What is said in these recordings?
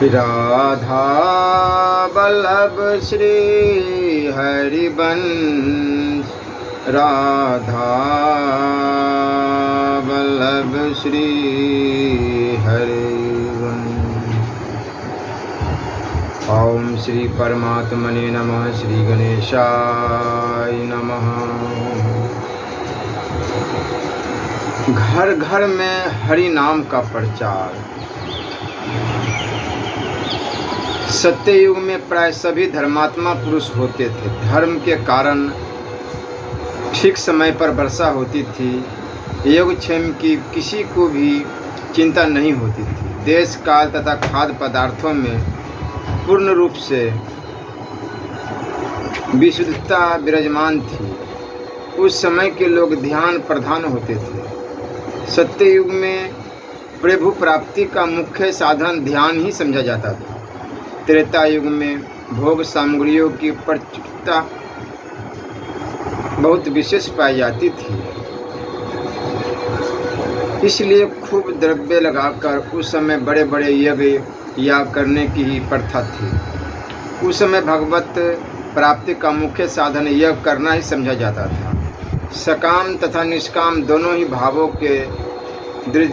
राधा वल्लभ श्री हरिवंश, राधा वल्लभ श्री हरिवंश। ओम श्री परमात्मने नमः। श्री गणेशाय नमः। घर घर में हरि नाम का प्रचार। सत्ययुग में प्राय सभी धर्मात्मा पुरुष होते थे। धर्म के कारण ठीक समय पर वर्षा होती थी। योगक्षेम की किसी को भी चिंता नहीं होती थी। देश काल तथा खाद्य पदार्थों में पूर्ण रूप से विशुद्धता विराजमान थी। उस समय के लोग ध्यान प्रधान होते थे। सत्ययुग में प्रभु प्राप्ति का मुख्य साधन ध्यान ही समझा जाता था। त्रेता युग में भोग सामग्रियों की प्रचुरता बहुत विशेष पाई जाती थी, इसलिए खूब द्रव्य लगाकर उस समय बड़े बड़े यज्ञ याग करने की ही प्रथा थी। उस समय भगवत प्राप्ति का मुख्य साधन यज्ञ करना ही समझा जाता था। सकाम तथा निष्काम दोनों ही भावों के दृढ़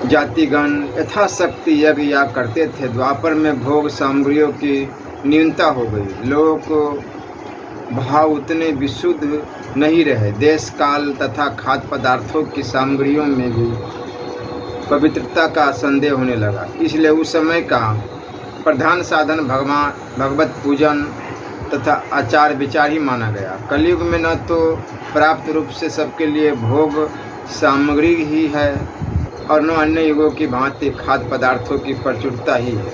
जातिगण यथाशक्ति यज्ञ याग करते थे। द्वापर में भोग सामग्रियों की न्यूनता हो गई। लोगों को भाव उतने विशुद्ध नहीं रहे। देश काल तथा खाद्य पदार्थों की सामग्रियों में भी पवित्रता का संदेह होने लगा। इसलिए उस समय का प्रधान साधन भगवत पूजन तथा आचार विचार ही माना गया। कलयुग में न तो प्राप्त रूप से सबके लिए भोग सामग्री ही है और न अन्य युगों की भांति खाद्य पदार्थों की प्रचुरता ही है।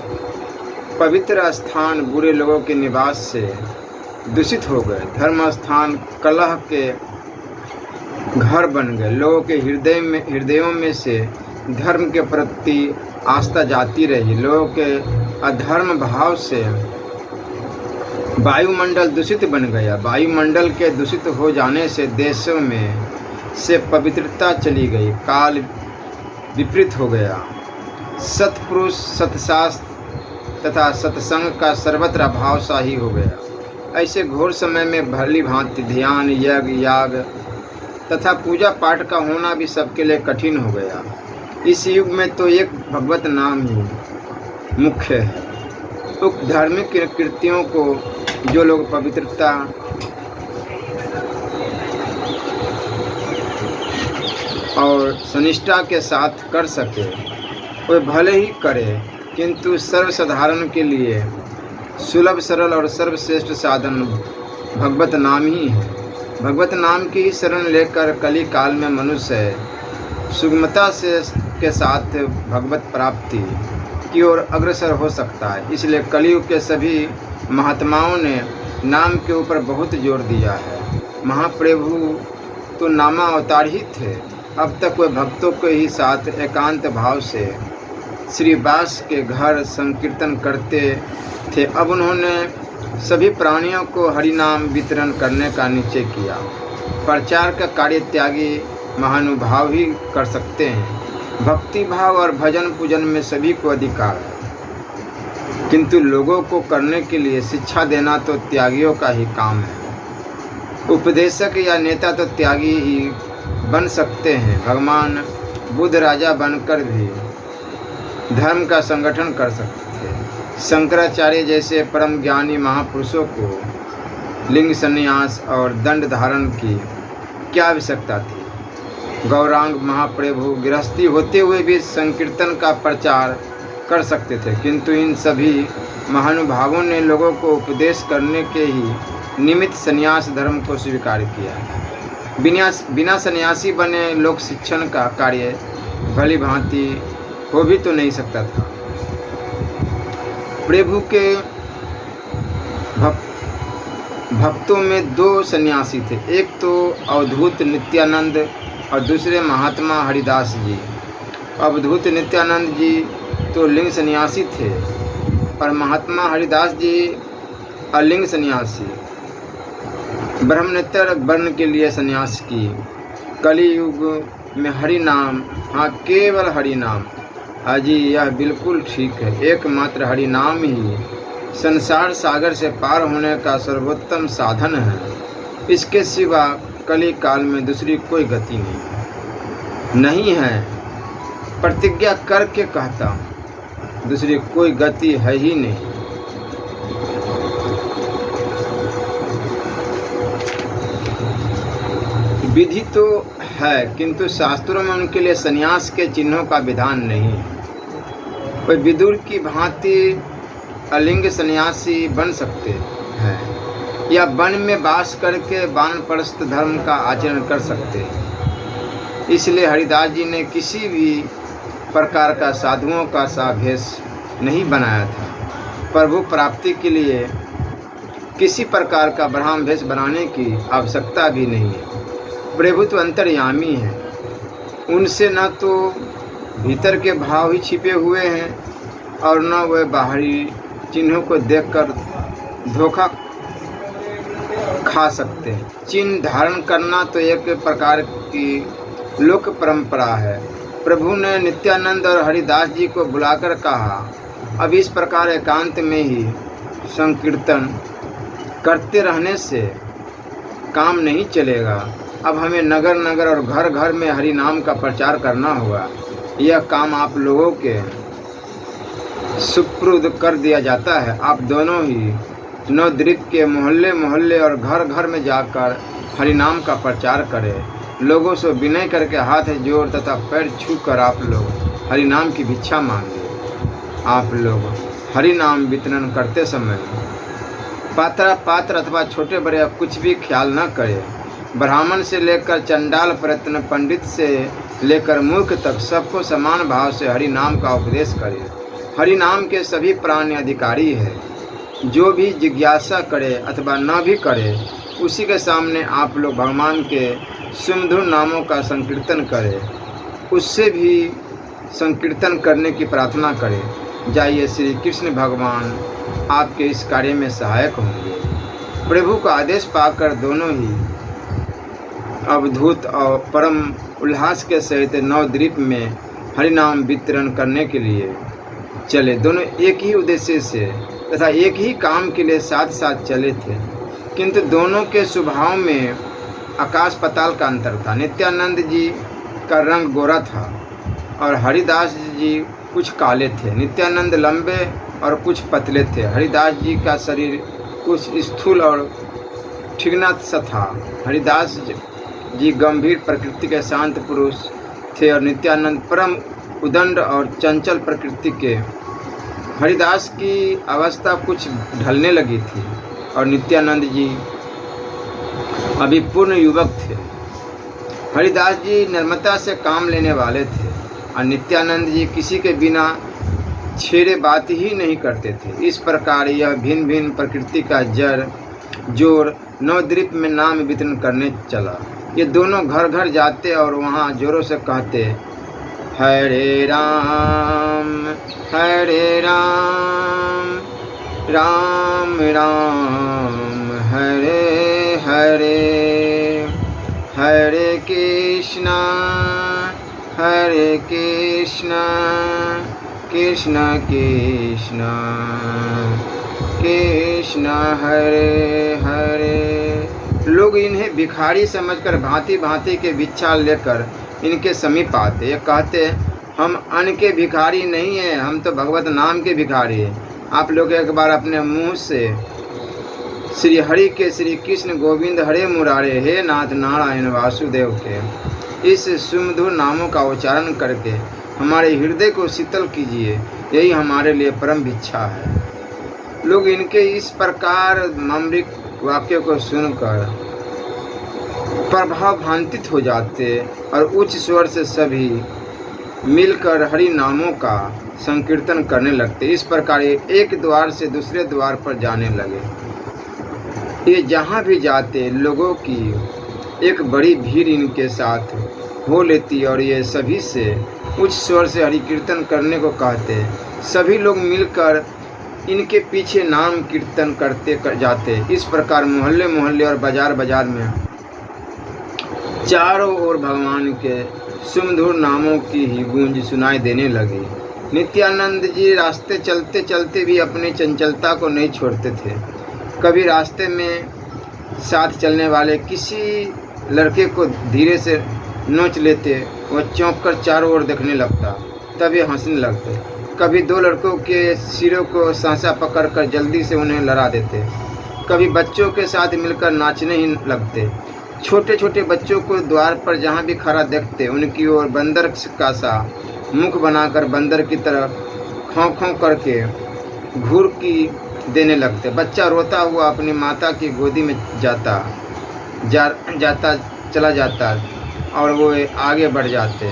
पवित्र स्थान बुरे लोगों के निवास से दूषित हो गए। धर्म स्थान कलह के घर बन गए। लोगों के हृदयों में से धर्म के प्रति आस्था जाती रही। लोगों के अधर्म भाव से वायुमंडल दूषित बन गया। वायुमंडल के दूषित हो जाने से देशों में से पवित्रता चली गई। काल विपरीत हो गया। सत्पुरुष सतशास्त्र तथा सत्संग का सर्वत्र अभाव सा ही हो गया। ऐसे घोर समय में भली भांति ध्यान यज्ञ याग तथा पूजा पाठ का होना भी सबके लिए कठिन हो गया। इस युग में तो एक भगवत नाम ही मुख्य है। उक्त धार्मिक कृतियों को जो लोग पवित्रता और सनिष्ठा के साथ कर सके वे भले ही करे, किंतु सर्वसाधारण के लिए सुलभ सरल और सर्वश्रेष्ठ साधन भगवत नाम ही है। भगवत नाम की ही शरण लेकर कली काल में मनुष्य सुगमता के साथ भगवत प्राप्ति की ओर अग्रसर हो सकता है। इसलिए कलियुग के सभी महात्माओं ने नाम के ऊपर बहुत जोर दिया है। महाप्रभु तो नामावतार ही थे। अब तक वे भक्तों के ही साथ एकांत भाव से श्री व्यास के घर संकीर्तन करते थे। अब उन्होंने सभी प्राणियों को हरिनाम वितरण करने का निश्चय किया। प्रचार का कार्य त्यागी महानुभाव ही कर सकते हैं। भक्ति भाव और भजन पूजन में सभी को अधिकार है, किंतु लोगों को करने के लिए शिक्षा देना तो त्यागियों का ही काम है। उपदेशक या नेता तो त्यागी ही बन सकते हैं। भगवान बुद्ध राजा बनकर भी धर्म का संगठन कर सकते थे। शंकराचार्य जैसे परम ज्ञानी महापुरुषों को लिंग संन्यास और दंड धारण की क्या आवश्यकता थी। गौरांग महाप्रभु गृहस्थी होते हुए भी संकीर्तन का प्रचार कर सकते थे, किंतु इन सभी महानुभावों ने लोगों को उपदेश करने के ही निमित्त संन्यास धर्म को स्वीकार किया। बिना सन्यासी बने लोक शिक्षण का कार्य भली भांति हो भी तो नहीं सकता था। प्रभु के भक्तों में दो सन्यासी थे। एक तो अवधूत नित्यानंद और दूसरे महात्मा हरिदास जी। अवधूत नित्यानंद जी तो लिंग सन्यासी थे और महात्मा हरिदास जी अलिंग सन्यासी। ब्रह्मनेत्र वर्ण के लिए सन्यास की। कली युग में हरि नाम, हाँ केवल हरि नाम हाजी यह बिल्कुल ठीक है। एकमात्र हरि नाम ही संसार सागर से पार होने का सर्वोत्तम साधन है। इसके सिवा कली काल में दूसरी कोई गति नहीं है। प्रतिज्ञा करके कहता हूँ, दूसरी कोई गति है ही नहीं। विधि तो है, किंतु शास्त्रों में उनके लिए संन्यास के चिन्हों का विधान नहीं है। कोई विदुर की भांति अलिंग सन्यासी बन सकते हैं या वन में वास करके वानप्रस्थ धर्म का आचरण कर सकते हैं। इसलिए हरिदास जी ने किसी भी प्रकार का साधुओं का सा भेष नहीं बनाया था। प्रभु प्राप्ति के लिए किसी प्रकार का ब्राह्म भेष बनाने की आवश्यकता भी नहीं है। प्रभु तो अंतर्यामी है, उनसे न तो भीतर के भाव ही छिपे हुए हैं और न वे बाहरी चिन्हों को देखकर धोखा खा सकते हैं। चिन्ह धारण करना तो एक प्रकार की लोक परंपरा है। प्रभु ने नित्यानंद और हरिदास जी को बुलाकर कहा, अब इस प्रकार एकांत में ही संकीर्तन करते रहने से काम नहीं चलेगा। अब हमें नगर नगर और घर घर में हरि नाम का प्रचार करना होगा। यह काम आप लोगों के सुपुर्द कर दिया जाता है। आप दोनों ही नवद्वीप के मोहल्ले मोहल्ले और घर घर में जाकर हरि नाम का प्रचार करें। लोगों से विनय करके हाथ जोड़ तथा पैर छूकर आप लोग हरि नाम की भिक्षा मांगे। आप लोग हरि नाम वितरण करते समय पात्र अथवा छोटे बड़े कुछ भी ख्याल न करें। ब्राह्मण से लेकर चंडाल प्रयत्न पंडित से लेकर मूर्ख तक सबको समान भाव से हरि नाम का उपदेश करें। हरि नाम के सभी प्राणी अधिकारी है। जो भी जिज्ञासा करे अथवा न भी करे, उसी के सामने आप लोग भगवान के सुमधुर नामों का संकीर्तन करें। उससे भी संकीर्तन करने की प्रार्थना करें। जाइए, श्री कृष्ण भगवान आपके इस कार्य में सहायक होंगे। प्रभु का आदेश पाकर दोनों ही अवधूत और परम उल्लास के सहित नवद्वीप में हरिनाम वितरण करने के लिए चले। दोनों एक ही उद्देश्य से तथा एक ही काम के लिए साथ साथ चले थे, किंतु दोनों के स्वभाव में आकाश पाताल का अंतर था। नित्यानंद जी का रंग गोरा था और हरिदास जी कुछ काले थे। नित्यानंद लंबे और कुछ पतले थे। हरिदास जी का शरीर कुछ स्थूल और ठिगना सा था। हरिदास जी गंभीर प्रकृति के शांत पुरुष थे और नित्यानंद परम उदंड और चंचल प्रकृति के। हरिदास की अवस्था कुछ ढलने लगी थी और नित्यानंद जी अभी पूर्ण युवक थे। हरिदास जी निर्ममता से काम लेने वाले थे और नित्यानंद जी किसी के बिना छेड़े बात ही नहीं करते थे। इस प्रकार यह भिन्न भिन्न प्रकृति का जोर नवद्वीप में नाम वितरण करने चला। ये दोनों घर घर जाते और वहाँ जोरों से कहते, हरे राम राम राम हरे हरे, हरे कृष्णा कृष्ण कृष्ण कृष्ण हरे हरे। लोग इन्हें भिखारी समझकर भांति भांति के भिक्षा लेकर इनके समीप आते। ये कहते, हम अन्न के भिखारी नहीं हैं, हम तो भगवत नाम के भिखारी हैं। आप लोग एक बार अपने मुंह से श्री हरि के, श्री कृष्ण गोविंद हरे मुरारे, हे नाथ नारायण वासुदेव के इस सुमधुर नामों का उच्चारण करके हमारे हृदय को शीतल कीजिए। यही हमारे लिए परम भिक्षा है। लोग इनके इस प्रकार मामरिक वाक्य को सुनकर प्रभावान्वित हो जाते और उच्च स्वर से सभी मिलकर हरि नामों का संकीर्तन करने लगते। इस प्रकार एक द्वार से दूसरे द्वार पर जाने लगे। ये जहाँ भी जाते लोगों की एक बड़ी भीड़ इनके साथ हो लेती और ये सभी से उच्च स्वर से हरि कीर्तन करने को कहते। सभी लोग मिलकर इनके पीछे नाम कीर्तन करते जाते। इस प्रकार मोहल्ले मोहल्ले और बाजार बाजार में चारों ओर भगवान के सुमधुर नामों की ही गूंज सुनाई देने लगी। नित्यानंद जी रास्ते चलते चलते भी अपनी चंचलता को नहीं छोड़ते थे। कभी रास्ते में साथ चलने वाले किसी लड़के को धीरे से नोच लेते, वह चौंक कर चारों ओर देखने लगता, तभी हंसने लगते। कभी दो लड़कों के सिरों को सांसा पकड़कर जल्दी से उन्हें लड़ा देते। कभी बच्चों के साथ मिलकर नाचने ही लगते। छोटे छोटे बच्चों को द्वार पर जहाँ भी खड़ा देखते, उनकी ओर बंदर का सा मुख बनाकर बंदर की तरह खौं खौं करके घूरकी देने लगते। बच्चा रोता हुआ अपनी माता की गोदी में चला जाता और वो आगे बढ़ जाते।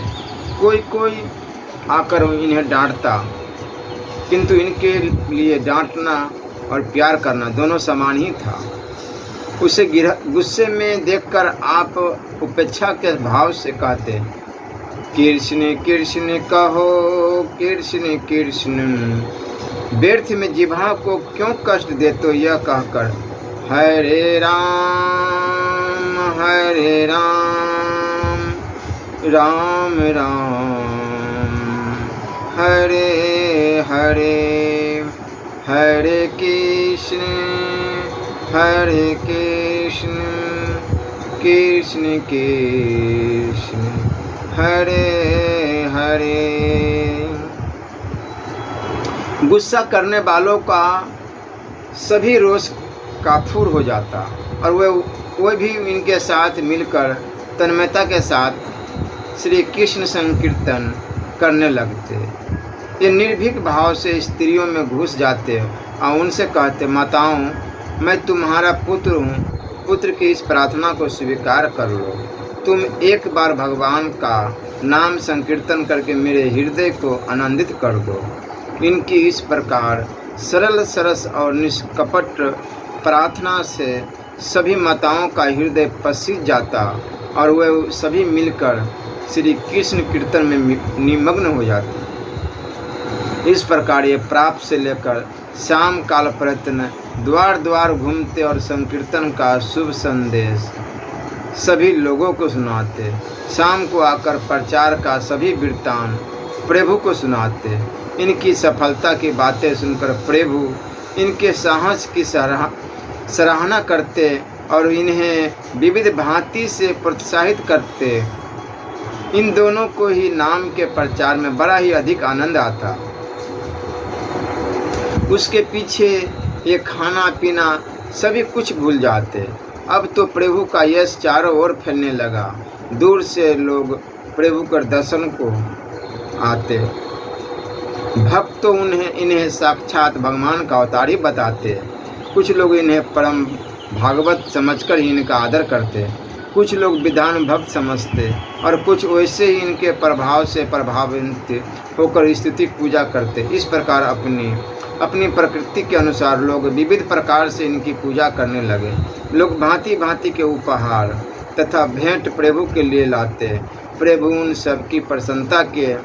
कोई आकर इन्हें डांटता, किंतु इनके लिए डांटना और प्यार करना दोनों समान ही था। उसे गुस्से में देखकर आप उपेक्षा के भाव से कहते, कृष्ण कृष्ण कहो कृष्ण कृष्ण, व्यर्थ में जिह्वा को क्यों कष्ट देते हो, यह कहकर हरे राम राम राम हरे हरे, हरे कृष्ण कृष्ण कृष्ण हरे हरे। गुस्सा करने वालों का सभी रोष काफूर हो जाता और वे भी इनके साथ मिलकर तन्मयता के साथ श्री कृष्ण संकीर्तन करने लगते। ये निर्भीक भाव से स्त्रियों में घुस जाते और उनसे कहते, माताओं, मैं तुम्हारा पुत्र हूँ, पुत्र की इस प्रार्थना को स्वीकार कर लो। तुम एक बार भगवान का नाम संकीर्तन करके मेरे हृदय को आनंदित कर दो। इनकी इस प्रकार सरल सरस और निष्कपट प्रार्थना से सभी माताओं का हृदय पसीज जाता और वे सभी मिलकर श्री कृष्ण कीर्तन में निमग्न हो जाते। इस प्रकार ये प्राप्त से लेकर शाम काल प्रयत्न द्वार द्वार घूमते और संकीर्तन का शुभ संदेश सभी लोगों को सुनाते। शाम को आकर प्रचार का सभी वृत्तांत प्रभु को सुनाते। इनकी सफलता की बातें सुनकर प्रभु इनके साहस की सराहना करते और इन्हें विविध भांति से प्रोत्साहित करते। इन दोनों को ही नाम के प्रचार में बड़ा ही अधिक आनंद आता। उसके पीछे ये खाना पीना सभी कुछ भूल जाते। अब तो प्रभु का यश चारों ओर फैलने लगा। दूर से लोग प्रभु के दर्शन को आते। भक्त तो इन्हें साक्षात भगवान का अवतार ही बताते। कुछ लोग इन्हें परम भागवत समझकर ही इनका आदर करते, कुछ लोग विधान भक्त समझते और कुछ वैसे ही इनके प्रभाव से प्रभावित होकर स्तुति पूजा करते। इस प्रकार अपनी प्रकृति के अनुसार लोग विविध प्रकार से इनकी पूजा करने लगे। लोग भांति भांति के उपहार तथा भेंट प्रभु के लिए लाते। प्रभु उन सब की प्रसन्नता के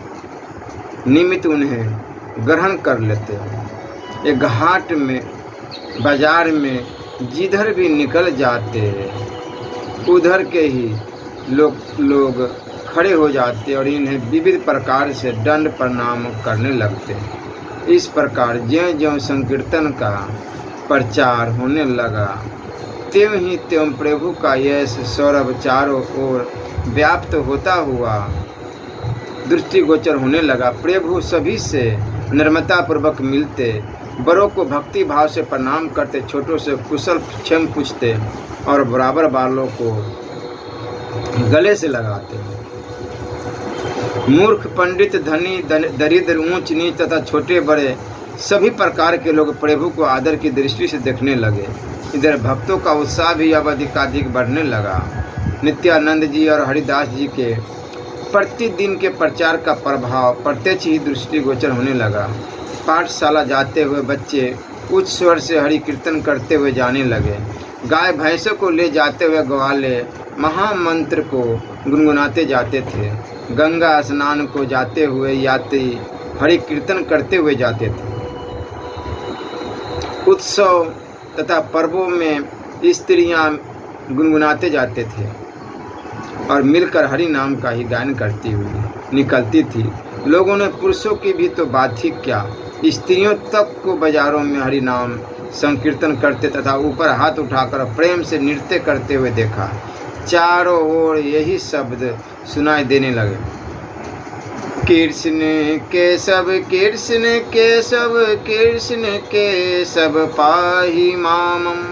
निमित्त उन्हें ग्रहण कर लेते। एक घाट में बाजार में जिधर भी निकल जाते उधर के ही लोग खड़े हो जाते और इन्हें विविध प्रकार से दंड प्रणाम करने लगते। इस प्रकार ज्यों-ज्यों संकीर्तन का प्रचार होने लगा, त्यों ही त्यों प्रभु का यश सौरभ चारों ओर व्याप्त होता हुआ दृष्टिगोचर होने लगा। प्रभु सभी से नम्रता पूर्वक मिलते, बड़ों को भक्ति भाव से प्रणाम करते, छोटों से कुशल क्षेम पूछते और बराबर बालों को गले से लगाते। मूर्ख पंडित धनी दरिद्र ऊंच नीच तथा छोटे बड़े सभी प्रकार के लोग प्रभु को आदर की दृष्टि से देखने लगे। इधर भक्तों का उत्साह भी अब अधिकाधिक बढ़ने लगा। नित्यानंद जी और हरिदास जी के प्रतिदिन के प्रचार का प्रभाव प्रत्यक्ष ही दृष्टिगोचर होने लगा। पाठशाला जाते हुए बच्चे उच्च स्वर से हरि कीर्तन करते हुए जाने लगे। गाय भैंसों को ले जाते हुए ग्वाले महामंत्र को गुनगुनाते जाते थे। गंगा स्नान को जाते हुए यात्री हरि कीर्तन करते हुए जाते थे। उत्सव तथा पर्वों में स्त्रियां गुनगुनाते जाते थे और मिलकर हरि नाम का ही गायन करती हुई निकलती थी। लोगों ने पुरुषों की भी तो बात ही क्या, स्त्रियों तक को बाजारों में हरि नाम संकीर्तन करते तथा ऊपर हाथ उठाकर प्रेम से नृत्य करते हुए देखा। चारों ओर यही शब्द सुनाई देने लगे, कृष्ण केशव कृष्ण केशव कृष्ण केशव पाहि मामम,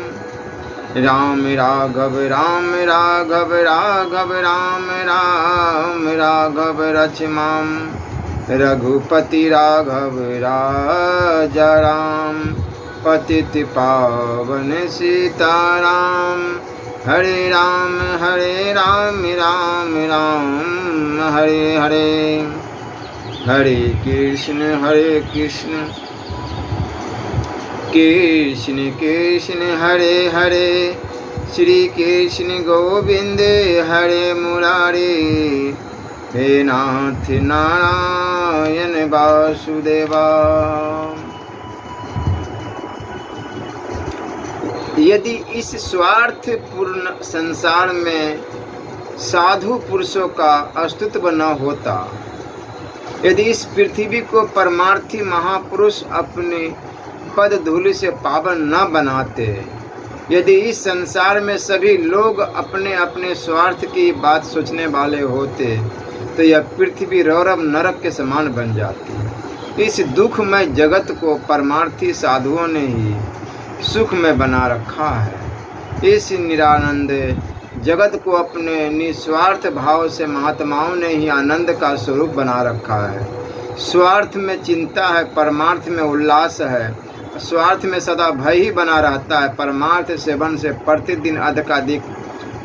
राम राघव राम राघव राघव राम राम राघव रक्ष माम, रघुपति राघव राजा राम, पतित पावन सीताराम, हरे राम राम राम हरे हरे, हरे कृष्ण कृष्ण कृष्ण हरे हरे, श्री कृष्ण गोविंद हरे मुरारे, हे नाथ नारायण वासुदेवा। यदि इस स्वार्थपूर्ण संसार में साधु पुरुषों का अस्तित्व न होता, यदि इस पृथ्वी को परमार्थी महापुरुष अपने पद धूलि से पावन न बनाते, यदि इस संसार में सभी लोग अपने अपने स्वार्थ की बात सोचने वाले होते, तो यह पृथ्वी रौरव नरक के समान बन जाती। इस दुखमय जगत को परमार्थी साधुओं ने ही सुख में बना रखा है। इस निरानंद जगत को अपने निस्वार्थ भाव से महात्माओं ने ही आनंद का स्वरूप बना रखा है। स्वार्थ में चिंता है, परमार्थ में उल्लास है। स्वार्थ में सदा भय ही बना रहता है, परमार्थ सेवन से प्रतिदिन अधिकाधिक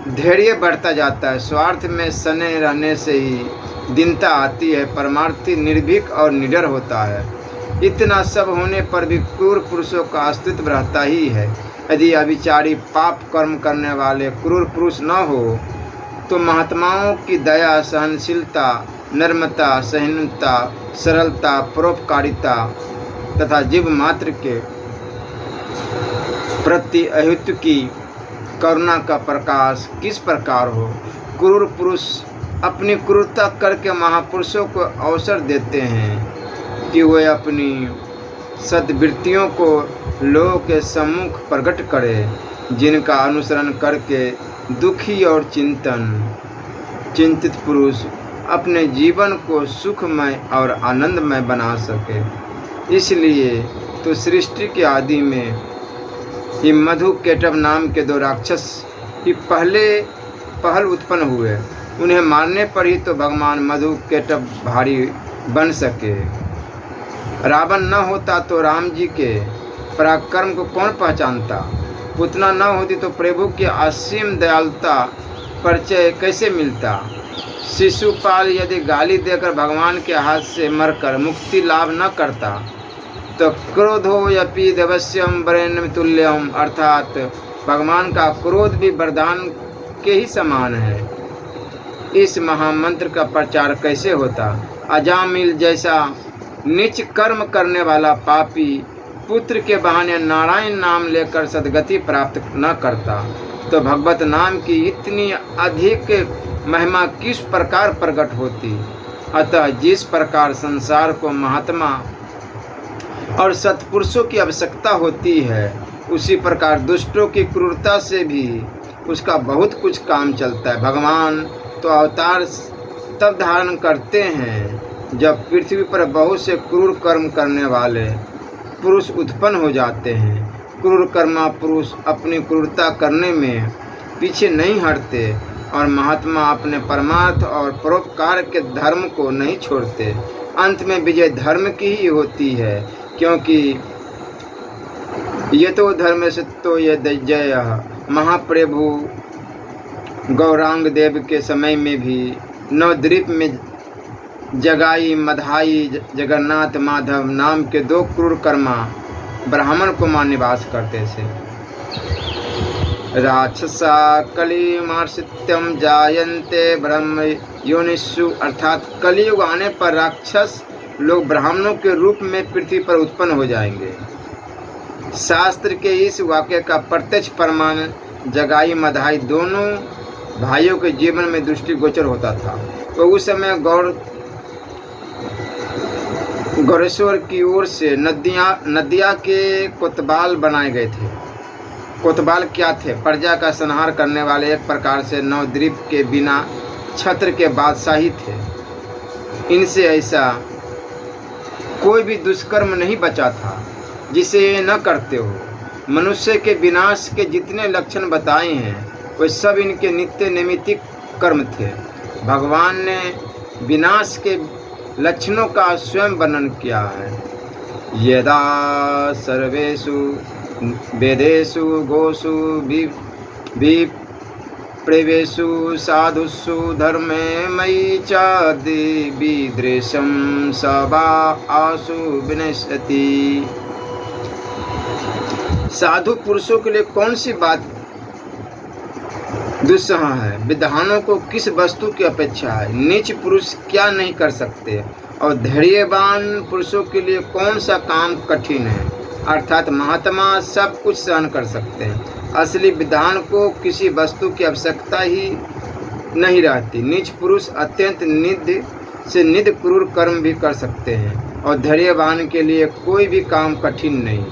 धैर्य बढ़ता जाता है। स्वार्थ में सने रहने से ही दीनता आती है, परमार्थी निर्भीक और निडर होता है। इतना सब होने पर भी क्रूर पुरुषों का अस्तित्व रहता ही है। यदि अविचारी पाप कर्म करने वाले क्रूर पुरुष न हो, तो महात्माओं की दया, सहनशीलता, नम्रता, सहिष्णुता, सरलता, परोपकारिता तथा जीव मात्र के प्रति अहित की करुणा का प्रकाश किस प्रकार हो। क्रूर पुरुष अपनी क्रूरता करके महापुरुषों को अवसर देते हैं कि वे अपनी सद्वृत्तियों को लोगों के सम्मुख प्रकट करें, जिनका अनुसरण करके दुखी और चिंतित पुरुष अपने जीवन को सुखमय और आनंदमय बना सके। इसलिए तो सृष्टि के आदि में ही मधु केटव नाम के दो राक्षस ही पहल उत्पन्न हुए। उन्हें मारने पर ही तो भगवान मधु केटव भारी बन सके। रावण न होता तो राम जी के पराक्रम को कौन पहचानता। पूतना न होती तो प्रभु की असीम दयालुता परिचय कैसे मिलता। शिशुपाल यदि गाली देकर भगवान के हाथ से मरकर मुक्ति लाभ न करता, तो क्रोधो यपि देवस्यम वरेण्यम तुल्यम, अर्थात भगवान का क्रोध भी वरदान के ही समान है। इस महामंत्र का प्रचार कैसे होता। अजामिल जैसा नीच कर्म करने वाला पापी पुत्र के बहाने नारायण नाम लेकर सद्गति प्राप्त न करता, तो भगवत नाम की इतनी अधिक महिमा किस प्रकार प्रकट होती। अतः जिस प्रकार संसार को महात्मा और सत्पुरुषों की आवश्यकता होती है, उसी प्रकार दुष्टों की क्रूरता से भी उसका बहुत कुछ काम चलता है। भगवान तो अवतार तब धारण करते हैं जब पृथ्वी पर बहुत से क्रूर कर्म करने वाले पुरुष उत्पन्न हो जाते हैं। क्रूर कर्मा पुरुष अपनी क्रूरता करने में पीछे नहीं हटते और महात्मा अपने परमार्थ और परोपकार के धर्म को नहीं छोड़ते। अंत में विजय धर्म की ही होती है, क्योंकि ये तो धर्म से तो ये जय। महाप्रभु गौरांग देव के समय में भी नवद्वीप में जगाई, मधाई, जगन्नाथ, माधव नाम के दो क्रूर कर्मा ब्राह्मण कुमार निवास करते थे। राक्षसा कलिमार्षित्यम जायन्ते ब्रह्म योनिषु, अर्थात कलियुग आने पर राक्षस लोग ब्राह्मणों के रूप में पृथ्वी पर उत्पन्न हो जाएंगे। शास्त्र के इस वाक्य का प्रत्यक्ष प्रमाण जगाई मधाई दोनों भाइयों के जीवन में दृष्टिगोचर होता था। तो उस समय गौरेश्वर की ओर से नदिया के कोतवाल बनाए गए थे। कोतवाल क्या थे? प्रजा का संहार करने वाले, एक प्रकार से नवद्वीप के बिना छत्र के बादशाही थे। इनसे ऐसा कोई भी दुष्कर्म नहीं बचा था जिसे ये न करते हो। मनुष्य के विनाश के जितने लक्षण बताए हैं वे सब इनके नित्य नैमित्तिक कर्म थे। भगवान ने विनाश के लक्षणों का स्वयं वर्णन किया है। यदा सर्वेषु वेदेषु गोषु विप्रेवेषु साधुषु धर्मे मयि च विद्वेषं सवा आसु विनश्यति। साधु पुरुषों के लिए कौन सी बात दुस्सह है? विधानों को किस वस्तु की अपेक्षा है? नीच पुरुष क्या नहीं कर सकते? और धैर्यवान पुरुषों के लिए कौन सा काम कठिन है? अर्थात महात्मा सब कुछ सहन कर सकते हैं। असली विधान को किसी वस्तु की आवश्यकता ही नहीं रहती। नीच पुरुष अत्यंत निध से निध क्रूर कर्म भी कर सकते हैं और धैर्यवान के लिए कोई भी काम कठिन नहीं।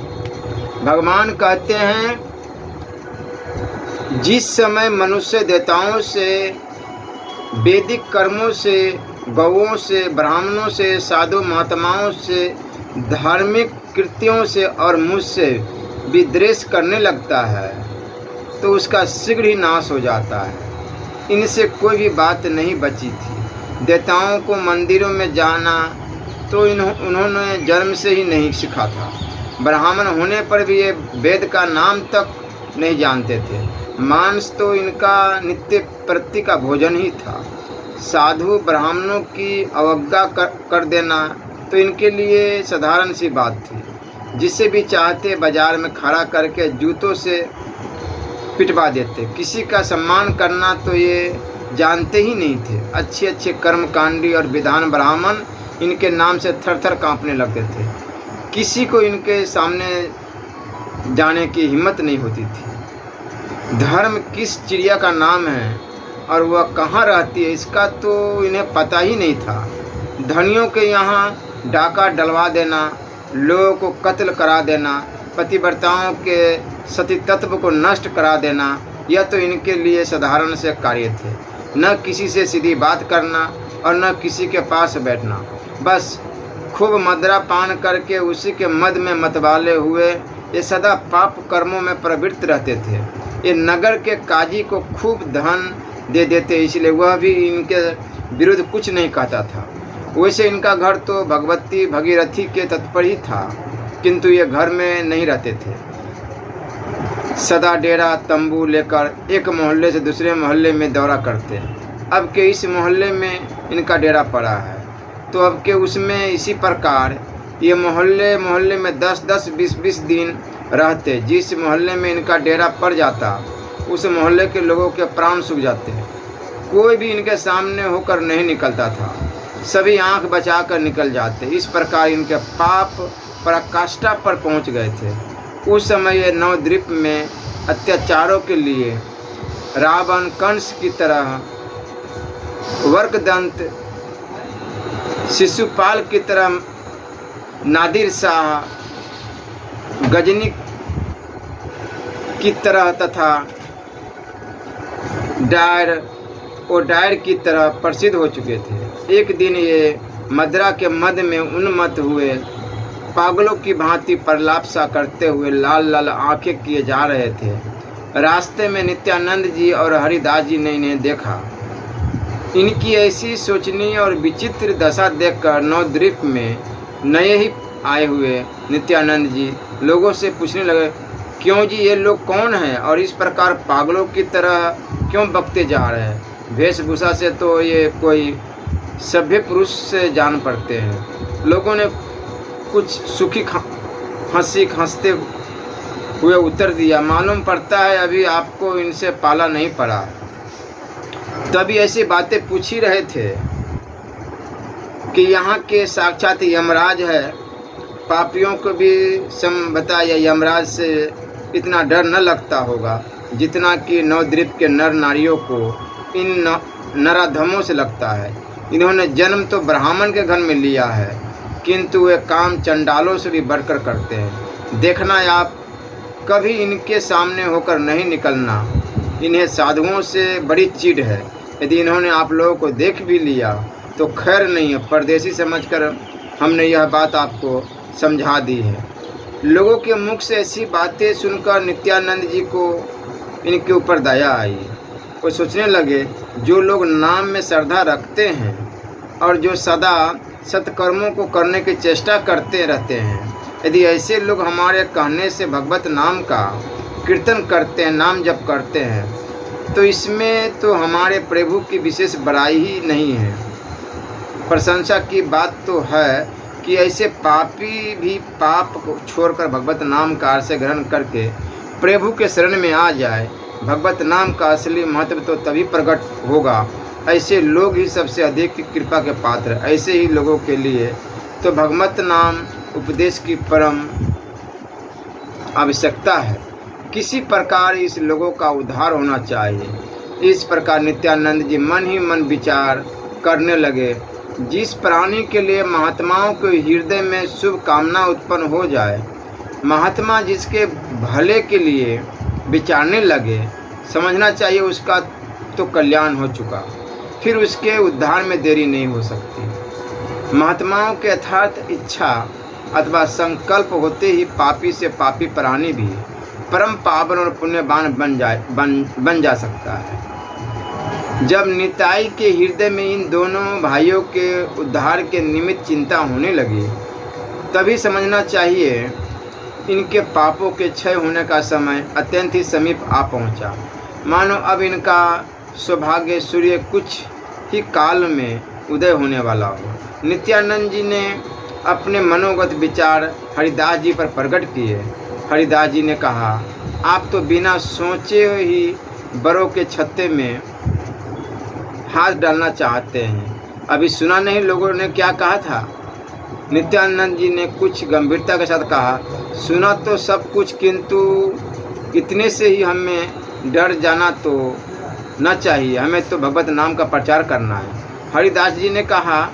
भगवान कहते हैं, जिस समय मनुष्य देवताओं से, वैदिक कर्मों से, गौओं से, ब्राह्मणों से, साधु महात्माओं से, धार्मिक कृत्यों से और मुझसे विद्वेष करने लगता है तो उसका शीघ्र ही नाश हो जाता है। इनसे कोई भी बात नहीं बची थी। देवताओं को मंदिरों में जाना तो उन्होंने जन्म से ही नहीं सीखा था। ब्राह्मण होने पर भी ये वेद का नाम तक नहीं जानते थे। मांस तो इनका नित्य प्रति का भोजन ही था। साधु ब्राह्मणों की अवज्ञा कर देना तो इनके लिए साधारण सी बात थी। जिसे भी चाहते बाजार में खड़ा करके जूतों से पिटवा देते। किसी का सम्मान करना तो ये जानते ही नहीं थे। अच्छे अच्छे कर्मकांडी और विधान ब्राह्मण इनके नाम से थर थर काँपने लगते थे। किसी को इनके सामने जाने की हिम्मत नहीं होती थी। धर्म किस चिड़िया का नाम है और वह कहाँ रहती है इसका तो इन्हें पता ही नहीं था। धनियों के यहाँ डाका डलवा देना, लोगों को कत्ल करा देना, पतिव्रताओं के सती तत्व को नष्ट करा देना, यह तो इनके लिए साधारण से कार्य थे। न किसी से सीधी बात करना और न किसी के पास बैठना। बस खूब मदिरा पान करके उसी के मद में मतवाले हुए ये सदा पाप कर्मों में प्रवृत्त रहते थे। ये नगर के काजी को खूब धन दे देते, इसलिए वह भी इनके विरुद्ध कुछ नहीं कहता था। वैसे इनका घर तो भगवती भगीरथी के तट पर ही था, किंतु ये घर में नहीं रहते थे। सदा डेरा तंबू लेकर एक मोहल्ले से दूसरे मोहल्ले में दौरा करते। अब के इस मोहल्ले में इनका डेरा पड़ा है तो अब के उसमें इसी प्रकार ये मोहल्ले मोहल्ले में 10-10, 20-20 दिन रहते। जिस मोहल्ले में इनका डेरा पड़ जाता उस मोहल्ले के लोगों के प्राण सूख जाते। कोई भी इनके सामने होकर नहीं निकलता था, सभी आंख बचाकर निकल जाते। इस प्रकार इनके पाप पराकाष्ठा पर पहुंच गए थे। उस समय ये नवद्वीप में अत्याचारों के लिए रावण, कंस की तरह, वर्कदंत, शिशुपाल की तरह, नादिर शाह, गजनी की तरह तथा डायर की तरह प्रसिद्ध हो चुके थे। एक दिन ये मदिरा के मद में उन्मत्त हुए पागलों की भांति प्रलाप सा करते हुए लाल लाल आंखें किए जा रहे थे। रास्ते में नित्यानंद जी और हरिदास जी ने इन्हें देखा। इनकी ऐसी शोचनीय और विचित्र दशा देखकर नवद्वीप में नए ही आए हुए नित्यानंद जी लोगों से पूछने लगे, क्यों जी, ये लोग कौन हैं और इस प्रकार पागलों की तरह क्यों बकते जा रहे हैं? वेशभूषा से तो ये कोई सभ्य पुरुष से जान पड़ते हैं। लोगों ने कुछ सुखी हंसी हंसते हुए उत्तर दिया, मालूम पड़ता है अभी आपको इनसे पाला नहीं पड़ा। तभी ऐसी बातें पूछ ही रहे थे कि यहाँ के साक्षात यमराज है। पापियों को भी संभवतः या यमराज से इतना डर न लगता होगा जितना कि नवद्वीप के नर नारियों को इन नराधमों से लगता है। इन्होंने जन्म तो ब्राह्मण के घर में लिया है किंतु वे काम चंडालों से भी बढ़कर करते हैं। देखना आप कभी इनके सामने होकर नहीं निकलना। इन्हें साधुओं से बड़ी चिढ़ है। यदि इन्होंने आप लोगों को देख भी लिया तो खैर नहीं है, परदेसी समझकर हमने यह बात आपको समझा दी है। लोगों के मुख से ऐसी बातें सुनकर नित्यानंद जी को इनके ऊपर दया आई। वो सोचने लगे, जो लोग नाम में श्रद्धा रखते हैं और जो सदा सत्कर्मों को करने की चेष्टा करते रहते हैं, यदि ऐसे लोग हमारे कहने से भगवत नाम का कीर्तन करते हैं, नाम जप करते हैं, तो इसमें तो हमारे प्रभु की विशेष बड़ाई ही नहीं है। प्रशंसा की बात तो है कि ऐसे पापी भी पाप को छोड़कर भगवत नाम का आश्रय ग्रहण करके प्रभु के शरण में आ जाए। भगवत नाम का असली महत्व तो तभी प्रकट होगा। ऐसे लोग ही सबसे अधिक कृपा के पात्र। ऐसे ही लोगों के लिए तो भगवत नाम उपदेश की परम आवश्यकता है। किसी प्रकार इस लोगों का उद्धार होना चाहिए। इस प्रकार नित्यानंद जी मन ही मन विचार करने लगे। जिस प्राणी के लिए महात्माओं के हृदय में शुभ कामना उत्पन्न हो जाए, महात्मा जिसके भले के लिए विचारने लगे, समझना चाहिए उसका तो कल्याण हो चुका, फिर उसके उद्धार में देरी नहीं हो सकती। महात्माओं के यथार्थ इच्छा अथवा संकल्प होते ही पापी से पापी प्राणी भी परम पावन और पुण्यवान बन जा सकता है। जब निताई के हृदय में इन दोनों भाइयों के उद्धार के निमित्त चिंता होने लगी, तभी समझना चाहिए इनके पापों के क्षय होने का समय अत्यंत ही समीप आ पहुंचा। मानो अब इनका सौभाग्य सूर्य कुछ ही काल में उदय होने वाला हो। नित्यानंद जी ने अपने मनोगत विचार हरिदास जी पर प्रकट किए। हरिदास जी ने कहा, आप तो बिना सोचे ही बरों के छत्ते में हाथ डालना चाहते हैं। अभी सुना नहीं लोगों ने क्या कहा था? नित्यानंद जी ने कुछ गंभीरता के साथ कहा, सुना तो सब कुछ, किंतु इतने से ही हमें डर जाना तो न चाहिए। हमें तो भगवत नाम का प्रचार करना है। हरिदास जी ने कहा,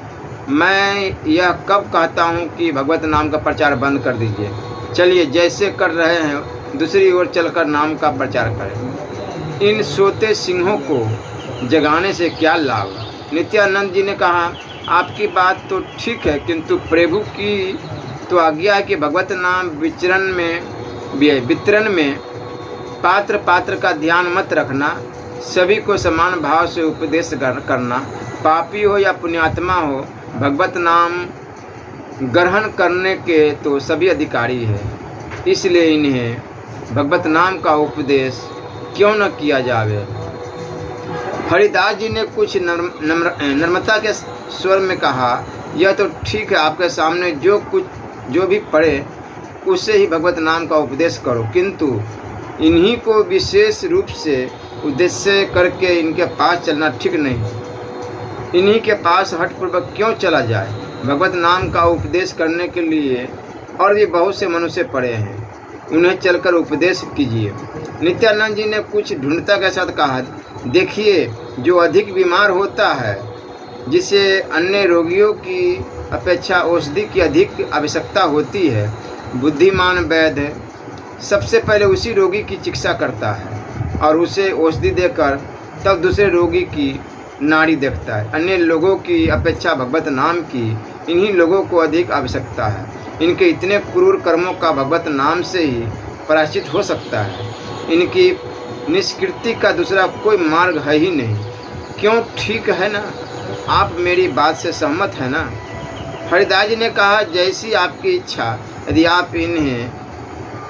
मैं यह कब कहता हूँ कि भगवत नाम का प्रचार बंद कर दीजिए। चलिए, जैसे कर रहे हैं दूसरी ओर चलकर नाम का प्रचार करें। इन सोते सिंहों को जगाने से क्या लाभ? नित्यानंद जी ने कहा, आपकी बात तो ठीक है, किंतु प्रभु की तो आज्ञा है कि भगवत नाम वितरण में पात्र पात्र का ध्यान मत रखना, सभी को समान भाव से उपदेश करना। पापी हो या पुण्यात्मा हो, भगवत नाम ग्रहण करने के तो सभी अधिकारी हैं। इसलिए इन्हें भगवत नाम का उपदेश क्यों न किया जावे। हरिदास जी ने कुछ नम्रता के स्वर में कहा, यह तो ठीक है, आपके सामने जो भी पढ़े उससे ही भगवत नाम का उपदेश करो, किंतु इन्हीं को विशेष रूप से उद्देश्य करके इनके पास चलना ठीक नहीं। इन्हीं के पास हठपूर्वक क्यों चला जाए? भगवत नाम का उपदेश करने के लिए और भी बहुत से मनुष्य पड़े हैं, उन्हें चलकर उपदेश कीजिए। नित्यानंद जी ने कुछ ढूंढता के साथ कहा, देखिए, जो अधिक बीमार होता है, जिसे अन्य रोगियों की अपेक्षा औषधि की अधिक आवश्यकता होती है, बुद्धिमान वैद्य सबसे पहले उसी रोगी की चिकित्सा करता है और उसे औषधि देकर तब दूसरे रोगी की नाड़ी देखता है। अन्य लोगों की अपेक्षा भगवत नाम की इन्हीं लोगों को अधिक आवश्यकता है। इनके इतने क्रूर कर्मों का भगवत नाम से ही प्रायश्चित हो सकता है। इनकी निष्कृति का दूसरा कोई मार्ग है ही नहीं। क्यों, ठीक है ना? आप मेरी बात से सहमत है ना? हरिदास जी ने कहा, जैसी आपकी इच्छा। यदि आप इन्हें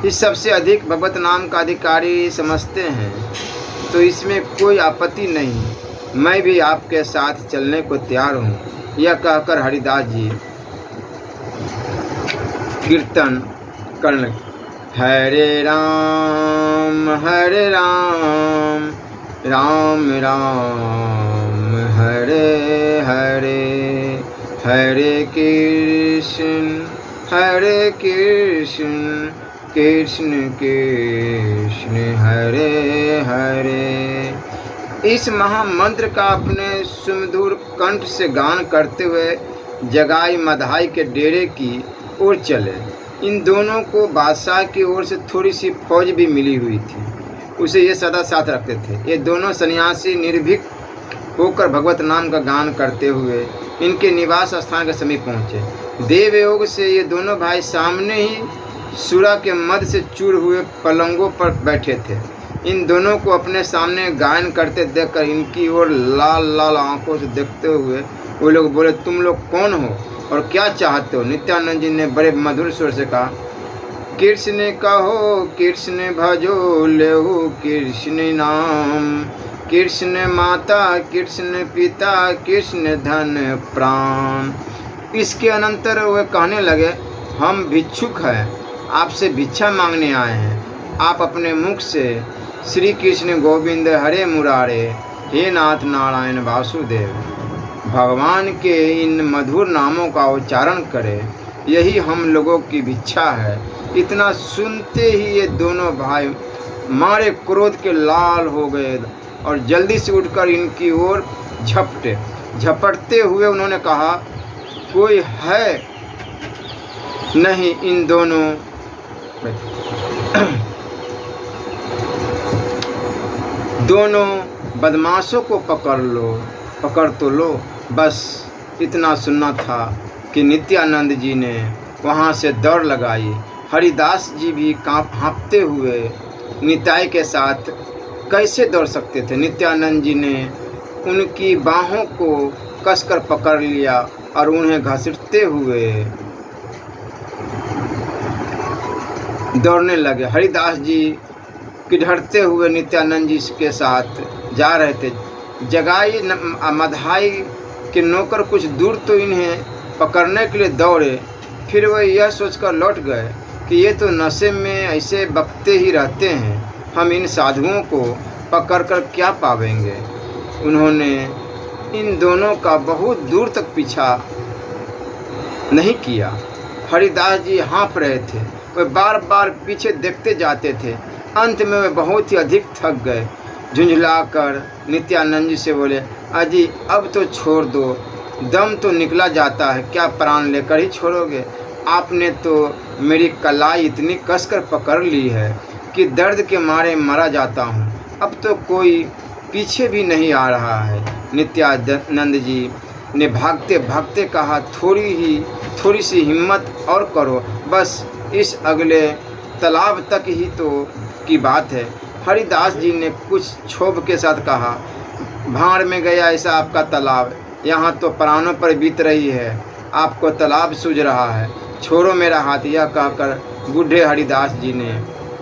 इस सबसे अधिक भगवत नाम का अधिकारी समझते हैं तो इसमें कोई आपत्ति नहीं। मैं भी आपके साथ चलने को तैयार हूँ। यह कहकर हरिदास जी कीर्तन करने लगे, हरे राम राम राम हरे हरे, हरे कृष्ण कृष्ण कृष्ण हरे हरे। इस महामंत्र का अपने सुमधुर कंठ से गान करते हुए जगाई मधाई के डेरे की ओर चले। इन दोनों को बादशाह की ओर से थोड़ी सी फौज भी मिली हुई थी, उसे ये सदा साथ रखते थे। ये दोनों सन्यासी निर्भीक होकर भगवत नाम का गान करते हुए इनके निवास स्थान के समीप पहुँचे। देवयोग से ये दोनों भाई सामने ही सुरा के मद से चूर हुए पलंगों पर बैठे थे। इन दोनों को अपने सामने गायन करते देखकर इनकी ओर लाल लाल आंखों से देखते हुए वो लोग बोले, तुम लोग कौन हो और क्या चाहते हो? नित्यानंद जी ने बड़े मधुर स्वर से कहा, कृष्ण कहो कृष्ण भजो लेहु कृष्ण नाम, कृष्ण माता कृष्ण पिता कृष्ण धन प्राण। इसके अनंतर वे कहने लगे, हम भिक्षुक हैं, आपसे भिक्षा मांगने आए हैं। आप अपने मुख से श्री कृष्ण गोविंद हरे मुरारे, हे नाथ नारायण वासुदेव, भगवान के इन मधुर नामों का उच्चारण करें, यही हम लोगों की भिक्षा है। इतना सुनते ही ये दोनों भाई मारे क्रोध के लाल हो गए और जल्दी से उठकर इनकी ओर झपटे। झपटते हुए उन्होंने कहा, कोई है नहीं इन दोनों दोनों बदमाशों को पकड़ तो लो। बस इतना सुनना था कि नित्यानंद जी ने वहाँ से दौड़ लगाई। हरिदास जी भी हाँफते हुए निताई के साथ कैसे दौड़ सकते थे? नित्यानंद जी ने उनकी बाहों को कसकर पकड़ लिया और उन्हें घसीटते हुए दौड़ने लगे। हरिदास जी किधरते हुए नित्यानंद जी के साथ जा रहे थे। जगाई मधाई के नौकर कुछ दूर तो इन्हें पकड़ने के लिए दौड़े, फिर वह यह सोचकर लौट गए कि ये तो नशे में ऐसे बकते ही रहते हैं, हम इन साधुओं को पकड़कर क्या पावेंगे। उन्होंने इन दोनों का बहुत दूर तक पीछा नहीं किया। हरिदास जी हाँफ रहे थे, वे बार बार पीछे देखते जाते थे। अंत में वे बहुत ही अधिक थक गए। झुंझलाकर नित्यानंद जी से बोले, अजी अब तो छोड़ दो, दम तो निकला जाता है, क्या प्राण लेकर ही छोड़ोगे? आपने तो मेरी कलाई इतनी कसकर पकड़ ली है कि दर्द के मारे मरा जाता हूँ। अब तो कोई पीछे भी नहीं आ रहा है। नित्यानंद जी ने भागते भागते कहा, थोड़ी सी हिम्मत और करो, बस इस अगले तालाब तक ही तो की बात है। हरिदास जी ने कुछ क्षोभ के साथ कहा, भाड़ में गया ऐसा आपका तालाब, यहाँ तो प्राणों पर बीत रही है, आपको तालाब सूझ रहा है, छोड़ो मेरा हाथ। यह कहकर बूढ़े हरिदास जी ने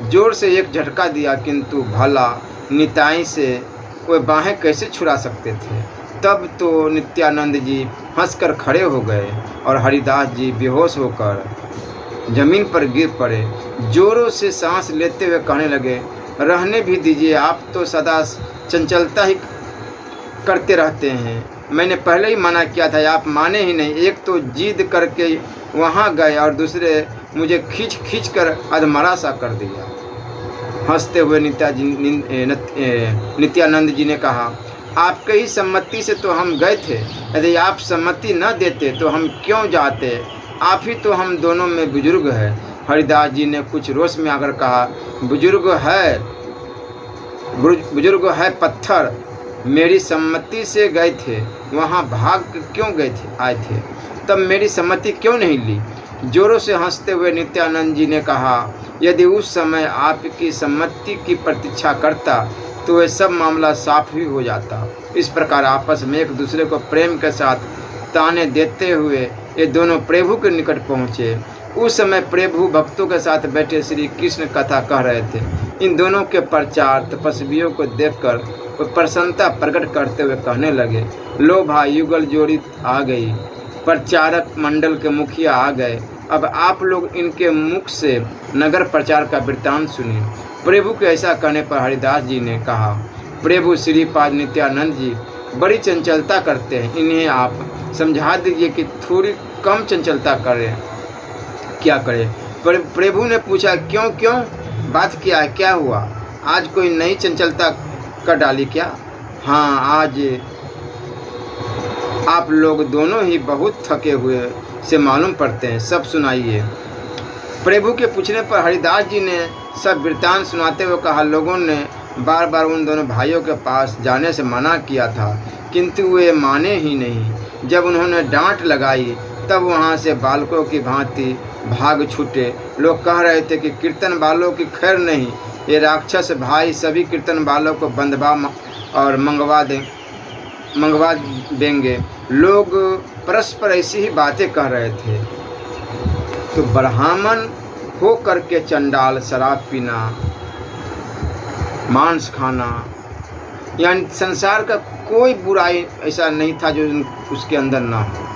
जोर से एक झटका दिया, किंतु भला निताई से वे बाहें कैसे छुड़ा सकते थे। तब तो नित्यानंद जी हंसकर खड़े हो गए और हरिदास जी बेहोश होकर जमीन पर गिर पड़े। जोरों से सांस लेते हुए कहने लगे, रहने भी दीजिए, आप तो सदा चंचलता ही करते रहते हैं। मैंने पहले ही मना किया था, आप माने ही नहीं। एक तो जिद करके वहाँ गए और दूसरे मुझे खींच कर अधमरा सा कर दिया। हंसते हुए नित्यानंद जी ने कहा, आपके ही सम्मति से तो हम गए थे, यदि आप सम्मति न देते तो हम क्यों जाते? आप ही तो हम दोनों में बुजुर्ग है। हरिदास जी ने कुछ रोष में आकर कहा, बुजुर्ग है पत्थर, मेरी सम्मति से गए थे, वहाँ भाग क्यों आए थे? तब मेरी सम्मति क्यों नहीं ली? जोरों से हंसते हुए नित्यानंद जी ने कहा, यदि उस समय आपकी सम्मति की प्रतीक्षा करता तो यह सब मामला साफ ही हो जाता। इस प्रकार आपस में एक दूसरे को प्रेम के साथ ताने देते हुए ये दोनों प्रभु के निकट पहुँचे। उस समय प्रभु भक्तों के साथ बैठे श्री कृष्ण कथा कह रहे थे। इन दोनों के प्रचार तपस्वियों को देखकर वे प्रसन्नता प्रकट करते हुए कहने लगे, लो भाई, युगल जोड़ी आ गई, प्रचारक मंडल के मुखिया आ गए। अब आप लोग इनके मुख से नगर प्रचार का वृत्तांत सुनिए। प्रभु के ऐसा कहने पर हरिदास जी ने कहा, प्रभु श्रीपाद नित्यानंद जी बड़ी चंचलता करते हैं, इन्हें आप समझा दीजिए कि थोड़ी कम चंचलता करें। क्या करें? प्रभु ने पूछा, क्यों बात क्या है, क्या हुआ? आज कोई नई चंचलता कर डाली क्या? हाँ, आज आप लोग दोनों ही बहुत थके हुए से मालूम पड़ते हैं, सब सुनाइए। प्रभु के पूछने पर हरिदास जी ने सब वृत्तांत सुनाते हुए कहा, लोगों ने बार बार उन दोनों भाइयों के पास जाने से मना किया था, किंतु वे माने ही नहीं। जब उन्होंने डांट लगाई तब वहाँ से बालकों की भांति भाग छूटे। लोग कह रहे थे कि कीर्तन वालों की खैर नहीं, ये राक्षस भाई सभी कीर्तन वालों को बंधवा और मंगवा देंगे। लोग परस्पर ऐसी ही बातें कह रहे थे। तो ब्राह्मण हो करके चंडाल शराब पीना, मांस खाना, यानी संसार का कोई बुराई ऐसा नहीं था जो उसके अंदर ना हो।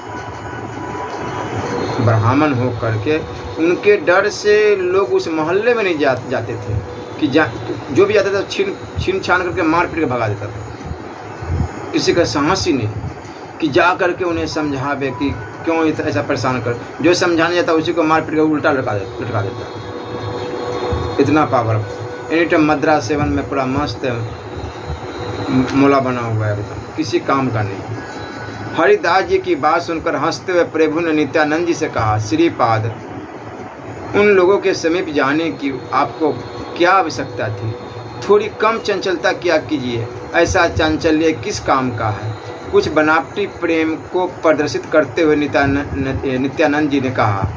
ब्राह्मण हो करके उनके डर से लोग उस मोहल्ले में नहीं जाते थे कि जो भी जाता था छीन छान करके मार पीट के भगा देता था। किसी का साहस ही नहीं कि जा करके उन्हें समझावे कि क्यों ऐसा परेशान कर। जो समझाने जाता उसी को मार पीट के उल्टा लटका देता। इतना पावर। एनी टाइम मद्रा सेवन में पूरा मस्त मोला बना हुआ है, किसी काम का नहीं। हरिदास जी की बात सुनकर हंसते हुए प्रभु ने नित्यानंद जी से कहा, श्रीपाद, उन लोगों के समीप जाने की आपको क्या आवश्यकता थी? थोड़ी कम चंचलता किया कीजिए। ऐसा चांचल्य किस काम का है? कुछ बनावटी प्रेम को प्रदर्शित करते हुए नित्यानंद जी ने कहा,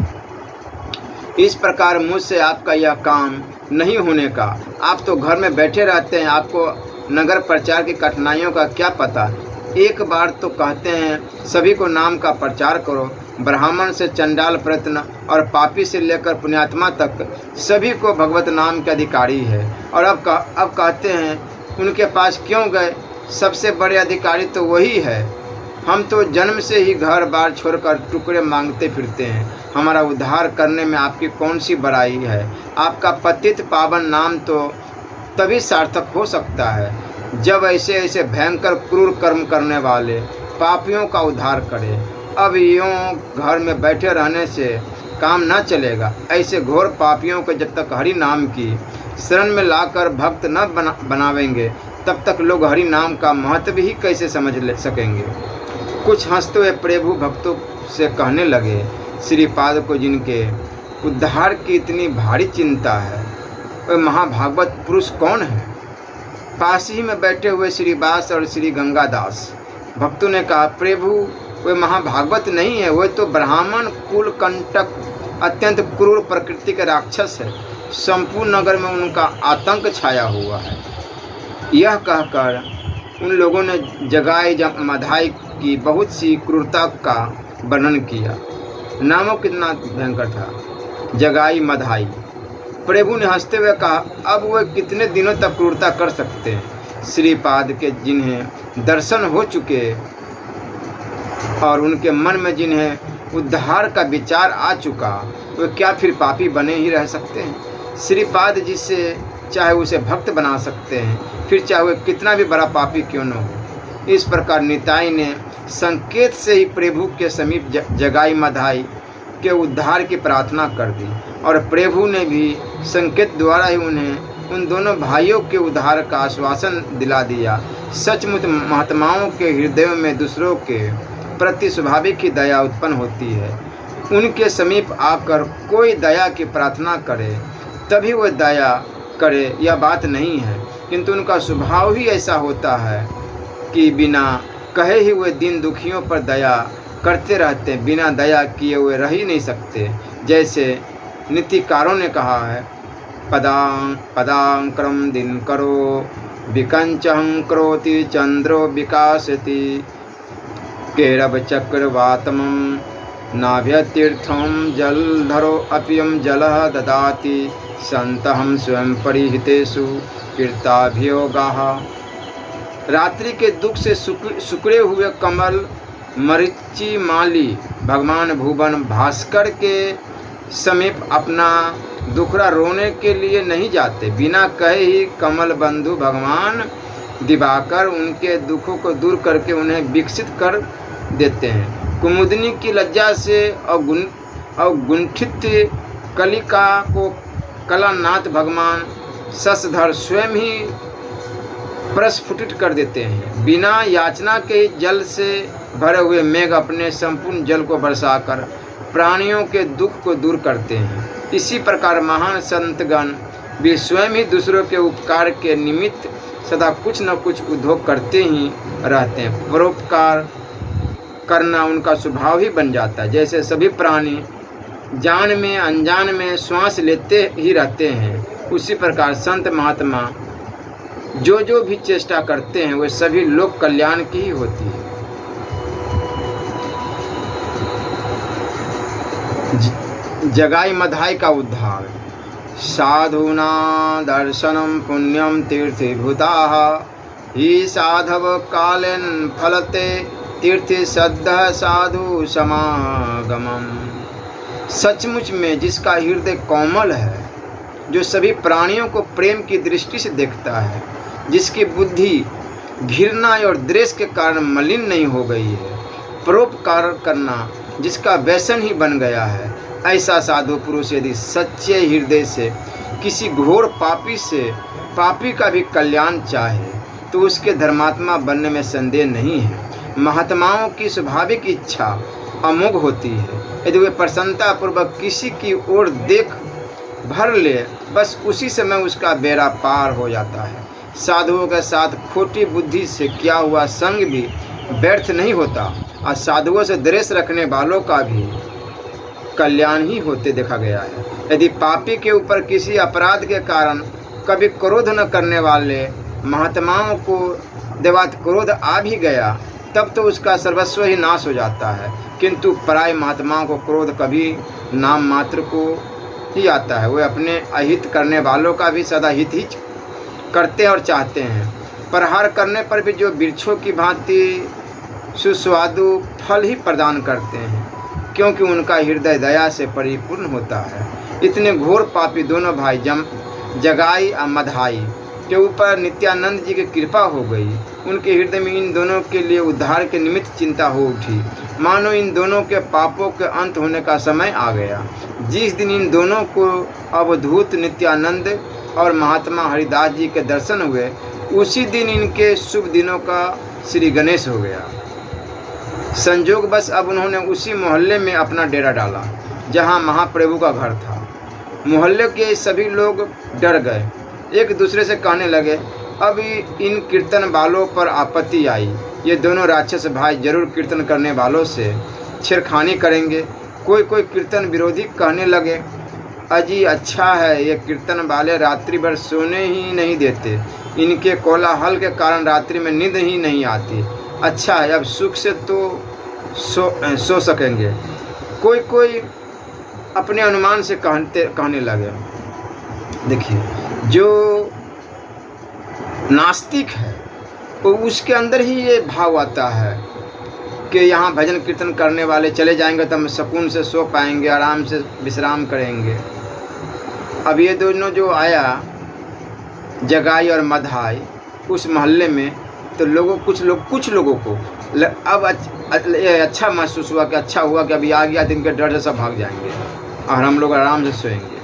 इस प्रकार मुझसे आपका यह काम नहीं होने का। आप तो घर में बैठे रहते हैं, आपको नगर प्रचार की कठिनाइयों का क्या पता। एक बार तो कहते हैं सभी को नाम का प्रचार करो। ब्राह्मण से चंडाल प्रयत्न और पापी से लेकर पुण्यात्मा तक सभी को भगवत नाम के अधिकारी है। और अब कहते हैं उनके पास क्यों गए? सबसे बड़े अधिकारी तो वही है। हम तो जन्म से ही घर बार छोड़कर टुकड़े मांगते फिरते हैं। हमारा उद्धार करने में आपकी कौन सी बड़ाई है? आपका पतित पावन नाम तो तभी सार्थक हो सकता है जब ऐसे ऐसे भयंकर क्रूर कर्म करने वाले पापियों का उद्धार करे। अब यूँ घर में बैठे रहने से काम न चलेगा। ऐसे घोर पापियों को जब तक हरि नाम की शरण में लाकर भक्त न बनावेंगे तब तक लोग हरि नाम का महत्व ही कैसे समझ सकेंगे। कुछ हंसते हुए प्रभु भक्तों से कहने लगे, श्रीपाद को जिनके उद्धार की इतनी भारी चिंता है वह महाभागवत पुरुष कौन है? पास ही में बैठे हुए श्रीवास और श्री गंगादास भक्तों ने कहा, प्रभु वे महाभागवत नहीं है, वह तो ब्राह्मण कुल कंटक अत्यंत क्रूर प्रकृति के राक्षस है। संपूर्ण नगर में उनका आतंक छाया हुआ है। यह कहकर उन लोगों ने जगाई मधाई की बहुत सी क्रूरता का वर्णन किया। नामों कितना भयंकर था, जगाई मधाई। प्रभु ने हंसते हुए कहा, अब वह कितने दिनों तक क्रूरता कर सकते हैं? श्रीपाद के जिन्हें दर्शन हो चुके और उनके मन में जिन्हें उद्धार का विचार आ चुका, वे क्या फिर पापी बने ही रह सकते हैं? श्रीपाद जिससे चाहे उसे भक्त बना सकते हैं, फिर चाहे वह कितना भी बड़ा पापी क्यों न हो। इस प्रकार निताई ने संकेत से ही प्रभु के समीप जगाई मधाई के उद्धार की प्रार्थना कर दी और प्रभु ने भी संकेत द्वारा ही उन्हें उन दोनों भाइयों के उद्धार का आश्वासन दिला दिया। सचमुच महात्माओं के हृदयों में दूसरों के प्रति स्वाभाविक ही दया उत्पन्न होती है। उनके समीप आकर कोई दया की प्रार्थना करे तभी वह दया करे, यह बात नहीं है, किंतु उनका स्वभाव ही ऐसा होता है कि बिना कहे ही वे दीन दुखियों पर दया करते रहते हैं। बिना दया किए हुए रह ही नहीं सकते। जैसे नीतिकारों ने कहा है, पदांक्रम दिन करो विकंचहं करोति चंद्रो विकासति केरव चक्रवातमं नाभ्यतीर्थं जलधरो अपियं जलः ददाति संतहं स्वयं परिहितेषु कीर्ताभियोगाः। रात्रि के दुख से सुकड़े हुए कमल मरीचि माली भगवान भुवन भास्कर के समीप अपना दुखड़ा रोने के लिए नहीं जाते। बिना कहे ही कमल बंधु भगवान दिवाकर उनके दुखों को दूर करके उन्हें विकसित कर देते हैं। कुमुदनी की लज्जा से अवगुंठित कलिका को कलानाथ भगवान शशधर स्वयं ही प्रस्फुटित कर देते हैं। बिना याचना के जल से भरे हुए मेघ अपने संपूर्ण जल को बरसाकर प्राणियों के दुख को दूर करते हैं। इसी प्रकार महान संतगण भी स्वयं ही दूसरों के उपकार के निमित्त सदा कुछ न कुछ उद्योग करते ही रहते हैं। परोपकार करना उनका स्वभाव ही बन जाता है। जैसे सभी प्राणी जान में अनजान में श्वास लेते ही रहते हैं, उसी प्रकार संत महात्मा जो भी चेष्टा करते हैं वे सभी लोक कल्याण की ही होती है। जगाई मधाई का उद्धार। साधूना दर्शनम पुण्यम तीर्थभूताः ही साधव कालेन फलते तीर्थ सद्ध साधु समागमम। सचमुच में जिसका हृदय कोमल है, जो सभी प्राणियों को प्रेम की दृष्टि से देखता है, जिसकी बुद्धि घृणा और द्वेष के कारण मलिन नहीं हो गई है, परोपकार करना जिसका व्यसन ही बन गया है, ऐसा साधु पुरुष यदि सच्चे हृदय से किसी घोर पापी का भी कल्याण चाहे तो उसके धर्मात्मा बनने में संदेह नहीं है। महात्माओं की स्वाभाविक इच्छा अमोघ होती है। यदि वे प्रसन्नता पूर्वक किसी की ओर देख भर ले, बस उसी समय उसका बेड़ा पार हो जाता है। साधुओं के साथ खोटी बुद्धि से किया हुआ संग भी व्यर्थ नहीं होता और साधुओं से द्वेष रखने वालों का भी कल्याण ही होते देखा गया है। यदि पापी के ऊपर किसी अपराध के कारण कभी क्रोध न करने वाले महात्माओं को देवात क्रोध आ भी गया, तब तो उसका सर्वस्व ही नाश हो जाता है। किंतु पराय महात्माओं को क्रोध कभी नाम मात्र को ही आता है। वे अपने अहित करने वालों का भी सदा हित ही करते और चाहते हैं। प्रहार करने पर भी जो वृक्षों की भांति सुस्वादु फल ही प्रदान करते हैं, क्योंकि उनका हृदय दया से परिपूर्ण होता है। इतने घोर पापी दोनों भाई जगाई और मधाई के ऊपर नित्यानंद जी की कृपा हो गई। उनके हृदय में इन दोनों के लिए उद्धार के निमित्त चिंता हो उठी। मानो इन दोनों के पापों के अंत होने का समय आ गया। जिस दिन इन दोनों को अवधूत नित्यानंद और महात्मा हरिदास जी के दर्शन हुए, उसी दिन इनके शुभ दिनों का श्री गणेश हो गया। संजोग बस अब उन्होंने उसी मोहल्ले में अपना डेरा डाला जहां महाप्रभु का घर था। मोहल्ले के सभी लोग डर गए, एक दूसरे से कहने लगे, अब इन कीर्तन वालों पर आपत्ति आई। ये दोनों राक्षस भाई जरूर कीर्तन करने वालों से छेड़खानी करेंगे। कोई कीर्तन विरोधी कहने लगे, अजी अच्छा है, ये कीर्तन वाले रात्रि भर सोने ही नहीं देते। इनके कोलाहल के कारण रात्रि में नींद ही नहीं आती। अच्छा है, अब सुख से तो सो सकेंगे। कोई अपने अनुमान से कहने लगे। देखिए, जो नास्तिक है तो उसके अंदर ही ये भाव आता है कि यहाँ भजन कीर्तन करने वाले चले जाएंगे तो हम सुकून से सो पाएंगे, आराम से विश्राम करेंगे। अब ये दोनों जो आया जगाई और मधाई उस मोहल्ले में, तो कुछ लोगों को अब अच्छा महसूस हुआ कि अच्छा हुआ कि अभी आ गया, दिन के डर से सब भाग जाएंगे और हम लोग आराम से सोएंगे।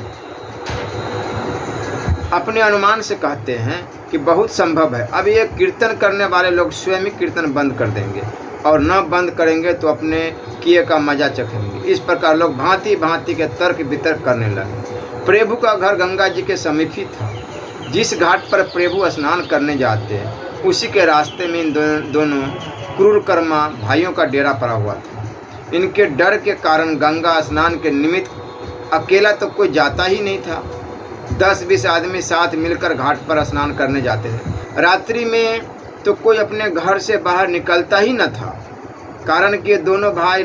अपने अनुमान से कहते हैं कि बहुत संभव है अब ये कीर्तन करने वाले लोग स्वयं ही कीर्तन बंद कर देंगे और न बंद करेंगे तो अपने किए का मजा चखेंगे। इस प्रकार लोग भांति भांति के तर्क वितर्क करने लगे। प्रभु का घर गंगा जी के समीप ही था। जिस घाट पर प्रभु स्नान करने जाते हैं उसी के रास्ते में इन दोनों क्रूरकर्मा भाइयों का डेरा पड़ा हुआ था। इनके डर के कारण गंगा स्नान के निमित्त अकेला तो कोई जाता ही नहीं था। 10-20 आदमी साथ मिलकर घाट पर स्नान करने जाते थे। रात्रि में तो कोई अपने घर से बाहर निकलता ही न था, कारण कि दोनों भाई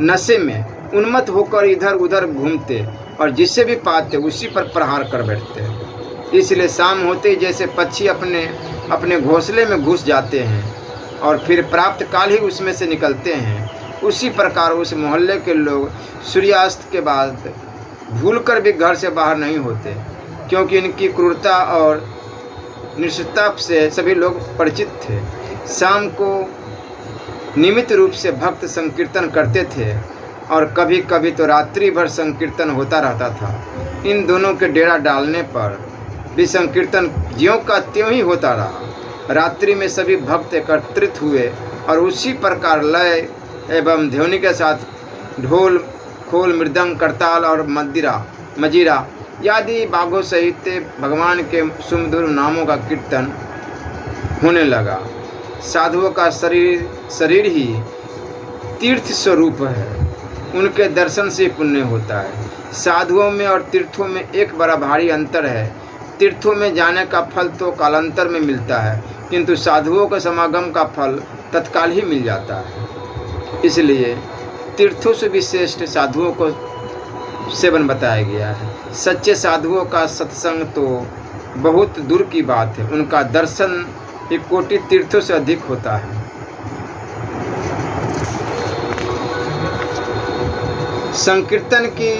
नशे में उन्मत्त होकर इधर उधर घूमते और जिससे भी पाते उसी पर प्रहार कर बैठते। इसलिए शाम होते ही जैसे पक्षी अपने घोंसले में घुस जाते हैं और फिर प्राप्त काल ही उसमें से निकलते हैं, उसी प्रकार उस मोहल्ले के लोग सूर्यास्त के बाद भूलकर भी घर से बाहर नहीं होते, क्योंकि इनकी क्रूरता और निष्ठता से सभी लोग परिचित थे। शाम को नियमित रूप से भक्त संकीर्तन करते थे और कभी कभी तो रात्रि भर संकीर्तन होता रहता था। इन दोनों के डेरा डालने पर भी संकीर्तन ज्यों का त्यों ही होता रहा। रात्रि में सभी भक्त एकत्रित हुए और उसी प्रकार लय एवं ध्वनि के साथ ढोल, खोल, मृदंग, करताल और मजीरा आदि बाघों सहित भगवान के सुमधुर नामों का कीर्तन होने लगा। साधुओं का शरीर ही तीर्थ स्वरूप है, उनके दर्शन से पुण्य होता है। साधुओं में और तीर्थों में एक बड़ा भारी अंतर है। तीर्थों में जाने का फल तो कालांतर में मिलता है, किंतु साधुओं के समागम का फल तत्काल ही मिल जाता है। इसलिए तीर्थों से भी श्रेष्ठ साधुओं को सेवन बताया गया है। सच्चे साधुओं का सत्संग तो बहुत दूर की बात है, उनका दर्शन एक कोटि तीर्थों से अधिक होता है। संकीर्तन की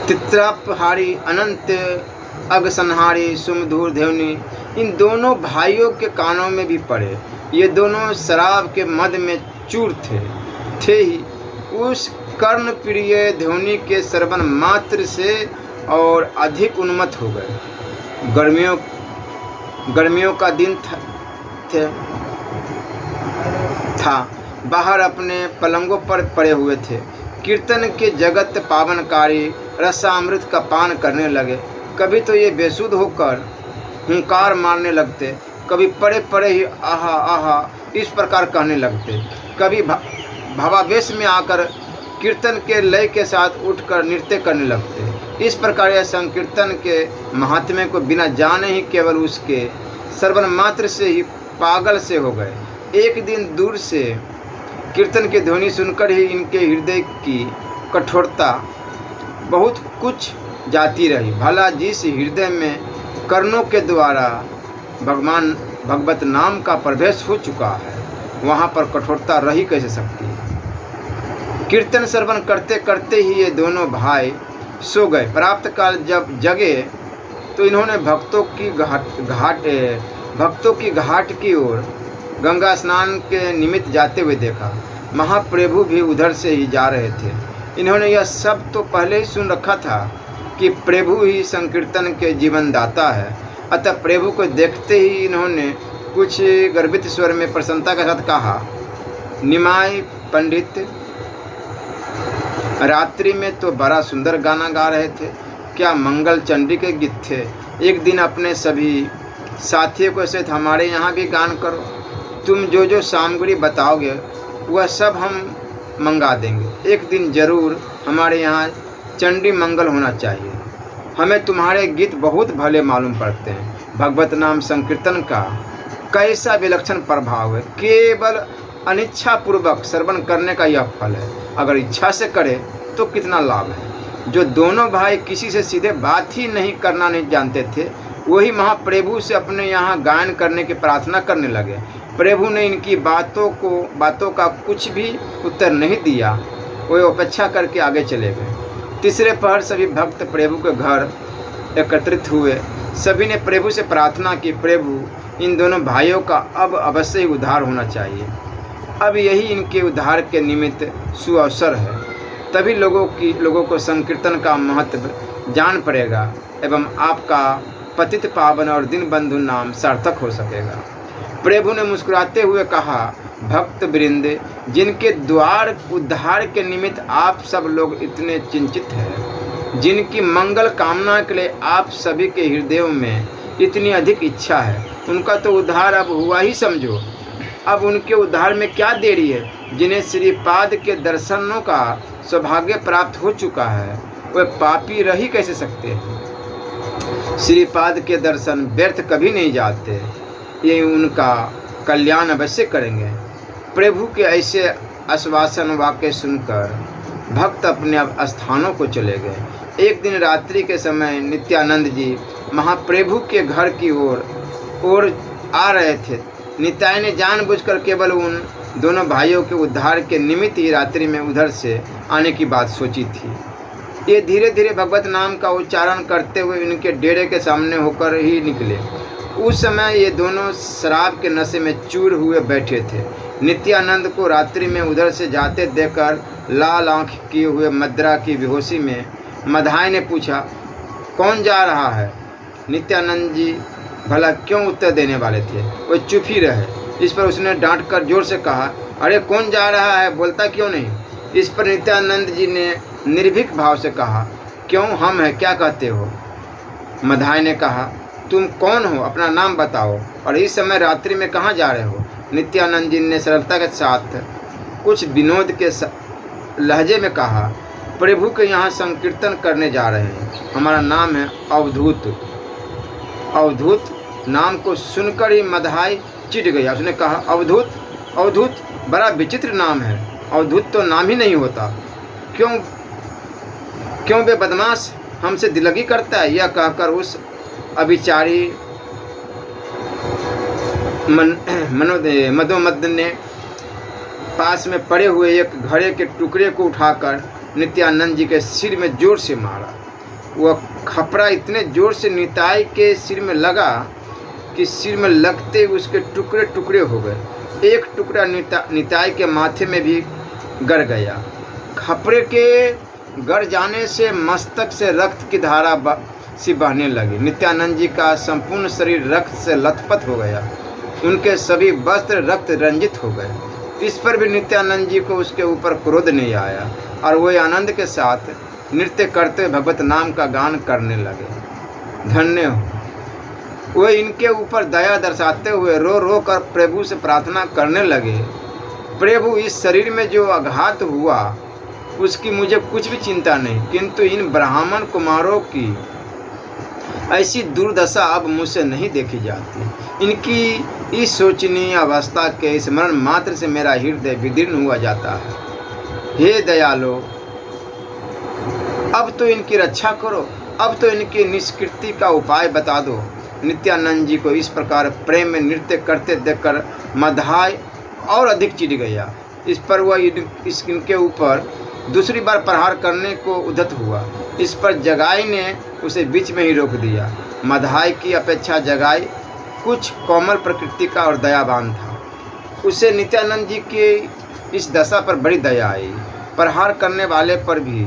तित्रापहारी, अनंत अगसनहारी, सुमधुर ध्वनि इन दोनों भाइयों के कानों में भी पड़े। ये दोनों शराब के मद में चूर थे ही उस कर्ण प्रिय ध्वनि के श्रवण मात्र से और अधिक उन्मत्त हो गए। गर्मियों का दिन था। बाहर अपने पलंगों पर पड़े हुए थे। कीर्तन के जगत पावनकारी रसामृत का पान करने लगे। कभी तो ये बेसुध होकर हुंकार मारने लगते, कभी पड़े पड़े ही आहा आहा इस प्रकार कहने लगते, कभी भावावेश में आकर कीर्तन के लय के साथ उठकर नृत्य करने लगते। इस प्रकार यह संकीर्तन के महात्म्य को बिना जाने ही केवल उसके श्रवण मात्र से ही पागल से हो गए। एक दिन दूर से कीर्तन की ध्वनि सुनकर ही इनके हृदय की कठोरता बहुत कुछ जाती रही। भला जिस हृदय में कर्णों के द्वारा भगवत नाम का प्रवेश हो चुका है, वहाँ पर कठोरता रही कैसे सकती है। कीर्तन श्रवण करते करते ही ये दोनों भाई सो गए। प्राप्त काल जब जगे तो इन्होंने भक्तों की घाट की ओर गंगा स्नान के निमित्त जाते हुए देखा। महाप्रभु भी उधर से ही जा रहे थे। इन्होंने यह सब तो पहले ही सुन रखा था कि प्रभु ही संकीर्तन के जीवनदाता है। अतः प्रभु को देखते ही इन्होंने कुछ गर्वित स्वर में प्रसन्नता के साथ कहा, निमाय पंडित, रात्रि में तो बड़ा सुंदर गाना गा रहे थे, क्या मंगल चंडी के गीत थे। एक दिन अपने सभी साथियों के साथ हमारे यहाँ भी गान करो। तुम जो जो सामग्री बताओगे वह सब हम मंगा देंगे। एक दिन जरूर हमारे यहाँ चंडी मंगल होना चाहिए। हमें तुम्हारे गीत बहुत भले मालूम पड़ते हैं। भगवत नाम संकीर्तन का कैसा विलक्षण प्रभाव है। केवल अनिच्छापूर्वक श्रवण करने का यह फल है। अगर इच्छा से करे तो कितना लाभ है। जो दोनों भाई किसी से सीधे बात ही नहीं जानते थे, वही महाप्रभु से अपने यहाँ गायन करने की प्रार्थना करने लगे। प्रभु ने इनकी बातों का कुछ भी उत्तर नहीं दिया। वे अपेक्षा करके आगे चले गए। तीसरे पहर सभी भक्त प्रभु के घर एकत्रित हुए। सभी ने प्रभु से प्रार्थना की, प्रभु इन दोनों भाइयों का अब अवश्य ही उद्धार होना चाहिए। अब यही इनके उद्धार के निमित्त सुअवसर है। तभी लोगों को संकीर्तन का महत्व जान पड़ेगा एवं आपका पतित पावन और दीनबंधु नाम सार्थक हो सकेगा। प्रभु ने मुस्कुराते हुए कहा, भक्त वृंद, जिनके द्वार उद्धार के निमित्त आप सब लोग इतने चिंतित हैं, जिनकी मंगल कामना के लिए आप सभी के हृदयों में इतनी अधिक इच्छा है, उनका तो उद्धार अब हुआ ही समझो। अब उनके उद्धार में क्या देरी है। जिन्हें श्रीपाद के दर्शनों का सौभाग्य प्राप्त हो चुका है, वे पापी रह ही कैसे सकते हैं। श्रीपाद के दर्शन व्यर्थ कभी नहीं जाते, ये उनका कल्याण अवश्य करेंगे। प्रभु के ऐसे आश्वासन वाक्य सुनकर भक्त अपने स्थानों को चले गए। एक दिन रात्रि के समय नित्यानंद जी महाप्रभु के घर की ओर आ रहे थे। नित्याय ने जानबूझकर केवल उन दोनों भाइयों के उद्धार के निमित्त ही रात्रि में उधर से आने की बात सोची थी। ये धीरे धीरे भगवत नाम का उच्चारण करते हुए इनके डेरे के सामने होकर ही निकले। उस समय ये दोनों शराब के नशे में चूर हुए बैठे थे। नित्यानंद को रात्रि में उधर से जाते देखकर लाल आंख किए हुए मद्रा की बेहोशी में मधाई ने पूछा, कौन जा रहा है। नित्यानंद जी भला क्यों उत्तर देने वाले थे, वो चुप ही रहे। इस पर उसने डांट कर जोर से कहा, अरे कौन जा रहा है, बोलता क्यों नहीं? इस पर नित्यानंद जी ने निर्भीक भाव से कहा, क्यों, हम हैं, क्या कहते हो? मधाई ने कहा, तुम कौन हो, अपना नाम बताओ, और इस समय रात्रि में कहाँ जा रहे हो? नित्यानंद जी ने सरलता के साथ कुछ विनोद के लहजे में कहा, प्रभु के यहाँ संकीर्तन करने जा रहे हैं, हमारा नाम है अवधूत। अवधूत नाम को सुनकर ही मधाई चिढ़ गया। उसने कहा, अवधूत? अवधूत बड़ा विचित्र नाम है, अवधूत तो नाम ही नहीं होता। क्यों बे बदमाश, हमसे दिलगी करता है? यह कहकर उस अभिचारी मदोमद ने पास में पड़े हुए एक घड़े के टुकड़े को उठाकर नित्यानंद जी के सिर में जोर से मारा। वह खपरा इतने जोर से निताई के सिर में लगा कि सिर में लगते उसके टुकड़े टुकड़े हो गए। एक टुकड़ा निताई के माथे में भी गड़ गया। खपरे के गड़ जाने से मस्तक से रक्त की धारा सी बहने लगी। नित्यानंद जी का संपूर्ण शरीर रक्त से लथपथ हो गया। उनके सभी वस्त्र रक्त रंजित हो गए। इस पर भी नित्यानंद जी को उसके ऊपर क्रोध नहीं आया और वे आनंद के साथ नृत्य करते भगवत नाम का गान करने लगे। धन्य हो। वे इनके ऊपर दया दर्शाते हुए रो रो कर प्रभु से प्रार्थना करने लगे, प्रभु, इस शरीर में जो आघात हुआ उसकी मुझे कुछ भी चिंता नहीं, किंतु इन ब्राह्मण कुमारों की ऐसी दुर्दशा अब मुझसे नहीं देखी जाती। इनकी इस शोचनीय अवस्था के स्मरण मात्र से मेरा हृदय विदीर्ण हुआ जाता है। हे दयालो, अब तो इनकी रक्षा करो, अब तो इनकी निष्कृति का उपाय बता दो। नित्यानंद जी को इस प्रकार प्रेम में नृत्य करते देखकर मधाई और अधिक चिढ़ गया। इस पर वह इनके ऊपर दूसरी बार प्रहार करने को उद्यत हुआ। इस पर जगाई ने उसे बीच में ही रोक दिया। मधाई की अपेक्षा जगाई कुछ कोमल प्रकृति का और दयावान था। उसे नित्यानंद जी की इस दशा पर बड़ी दया आई। प्रहार करने वाले पर भी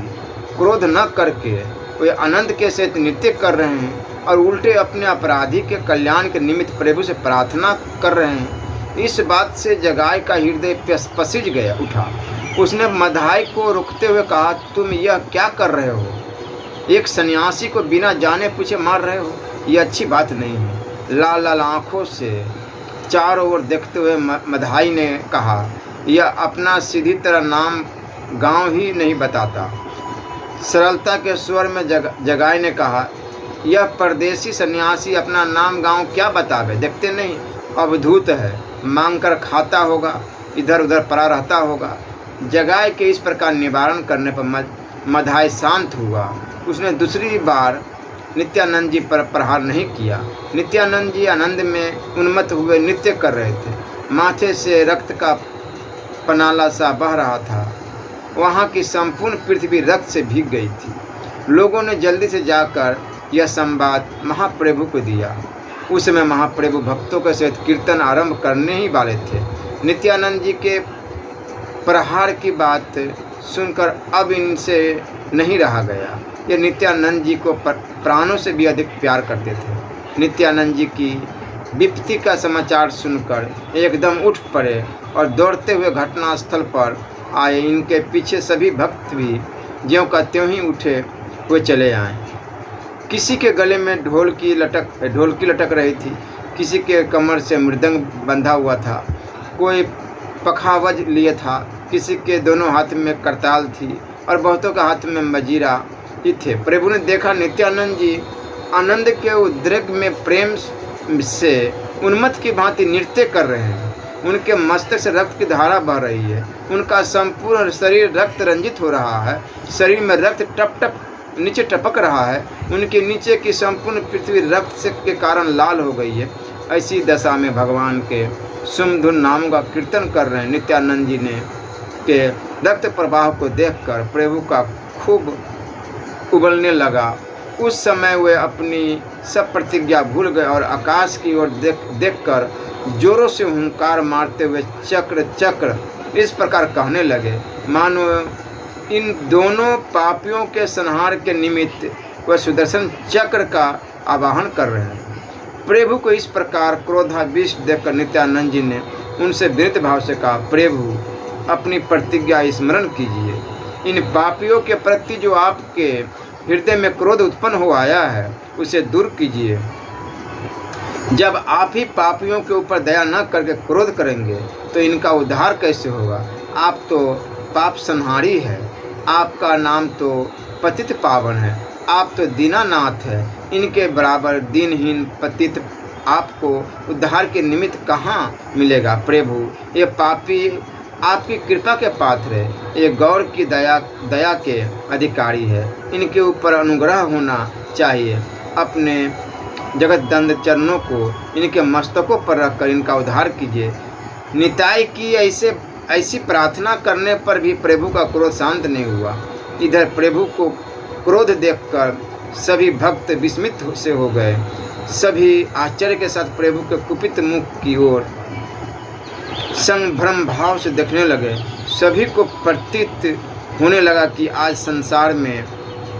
क्रोध न करके वे आनंद के साथ नृत्य कर रहे हैं और उल्टे अपने अपराधी के कल्याण के निमित्त प्रभु से प्रार्थना कर रहे हैं। इस बात से जगाई का हृदय पसीज गया उठा। उसने मधाई को रोकते हुए कहा, तुम यह क्या कर रहे हो? एक सन्यासी को बिना जाने पूछे मार रहे हो, यह अच्छी बात नहीं है। लाल लाल आँखों से चारों ओर देखते हुए मधाई ने कहा, यह अपना सीधी तरह नाम गांव ही नहीं बताता। सरलता के स्वर में जगाई ने कहा, यह परदेसी सन्यासी अपना नाम गांव क्या बतावे, देखते नहीं अवधूत है, मांग कर खाता होगा, इधर उधर पड़ा रहता होगा। जगाई के इस प्रकार निवारण करने पर मधाई शांत हुआ। उसने दूसरी बार नित्यानंद जी पर प्रहार नहीं किया। नित्यानंद जी आनंद में उन्मत्त हुए नृत्य कर रहे थे। माथे से रक्त का पनाला सा बह रहा था। वहाँ की संपूर्ण पृथ्वी रक्त से भीग गई थी। लोगों ने जल्दी से जाकर यह संवाद महाप्रभु को दिया। उस समय महाप्रभु भक्तों के साथ कीर्तन आरंभ करने ही वाले थे। नित्यानंद जी के प्रहार की बात सुनकर अब इनसे नहीं रहा गया। ये नित्यानंद जी को प्राणों से भी अधिक प्यार करते थे। नित्यानंद जी की विपत्ति का समाचार सुनकर एकदम उठ पड़े और दौड़ते हुए घटनास्थल पर आए। इनके पीछे सभी भक्त भी ज्यों का त्यों ही उठे हुए चले आए। किसी के गले में ढोलकी लटक रही थी, किसी के कमर से मृदंग बंधा हुआ था, कोई पखावज लिए था, किसी के दोनों हाथ में करताल थी और बहुतों के हाथ में मजीरा ही थे। प्रभु ने देखा नित्यानंद जी आनंद के उद्रेक में प्रेम से उन्मत्त की भांति नृत्य कर रहे हैं। उनके मस्तक से रक्त की धारा बह रही है। उनका संपूर्ण शरीर रक्त रंजित हो रहा है। शरीर में रक्त टप टप नीचे टपक रहा है। उनके नीचे की संपूर्ण पृथ्वी रक्त से के कारण लाल हो गई है। ऐसी दशा में भगवान के सुमधुर नामों का कीर्तन कर रहे नित्यानंद जी ने के रक्त प्रवाह को देखकर प्रभु का खूब उबलने लगा। उस समय वे अपनी सब प्रतिज्ञा भूल गए और आकाश की ओर देखकर जोरों से हुंकार मारते हुए चक्र चक्र इस प्रकार कहने लगे, मानो इन दोनों पापियों के संहार के निमित्त वह सुदर्शन चक्र का आवाहन कर रहे हैं। प्रभु को इस प्रकार क्रोधाविष्ट देखकर नित्यानंद जी ने उनसे विनम्र भाव से कहा, प्रभु अपनी प्रतिज्ञा स्मरण कीजिए। इन पापियों के प्रति जो आपके हृदय में क्रोध उत्पन्न हो आया है उसे दूर कीजिए। जब आप ही पापियों के ऊपर दया न करके क्रोध करेंगे तो इनका उद्धार कैसे होगा? आप तो पाप संहारी है, आपका नाम तो पतित पावन है, आप तो दीनानाथ है। इनके बराबर दीनहीन पतित आपको उद्धार के निमित्त कहाँ मिलेगा? प्रभु ये पापी आपकी कृपा के पात्र है, ये गौर की दया के अधिकारी है। इनके ऊपर अनुग्रह होना चाहिए। अपने जगतदंड चरणों को इनके मस्तकों पर रखकर इनका उद्धार कीजिए। निताई की ऐसी प्रार्थना करने पर भी प्रभु का क्रोध शांत नहीं हुआ। इधर प्रभु को क्रोध देखकर सभी भक्त विस्मित से हो गए। सभी आश्चर्य के साथ प्रभु के कुपित मुख की ओर संभ्रम भाव से देखने लगे। सभी को प्रतीत होने लगा कि आज संसार में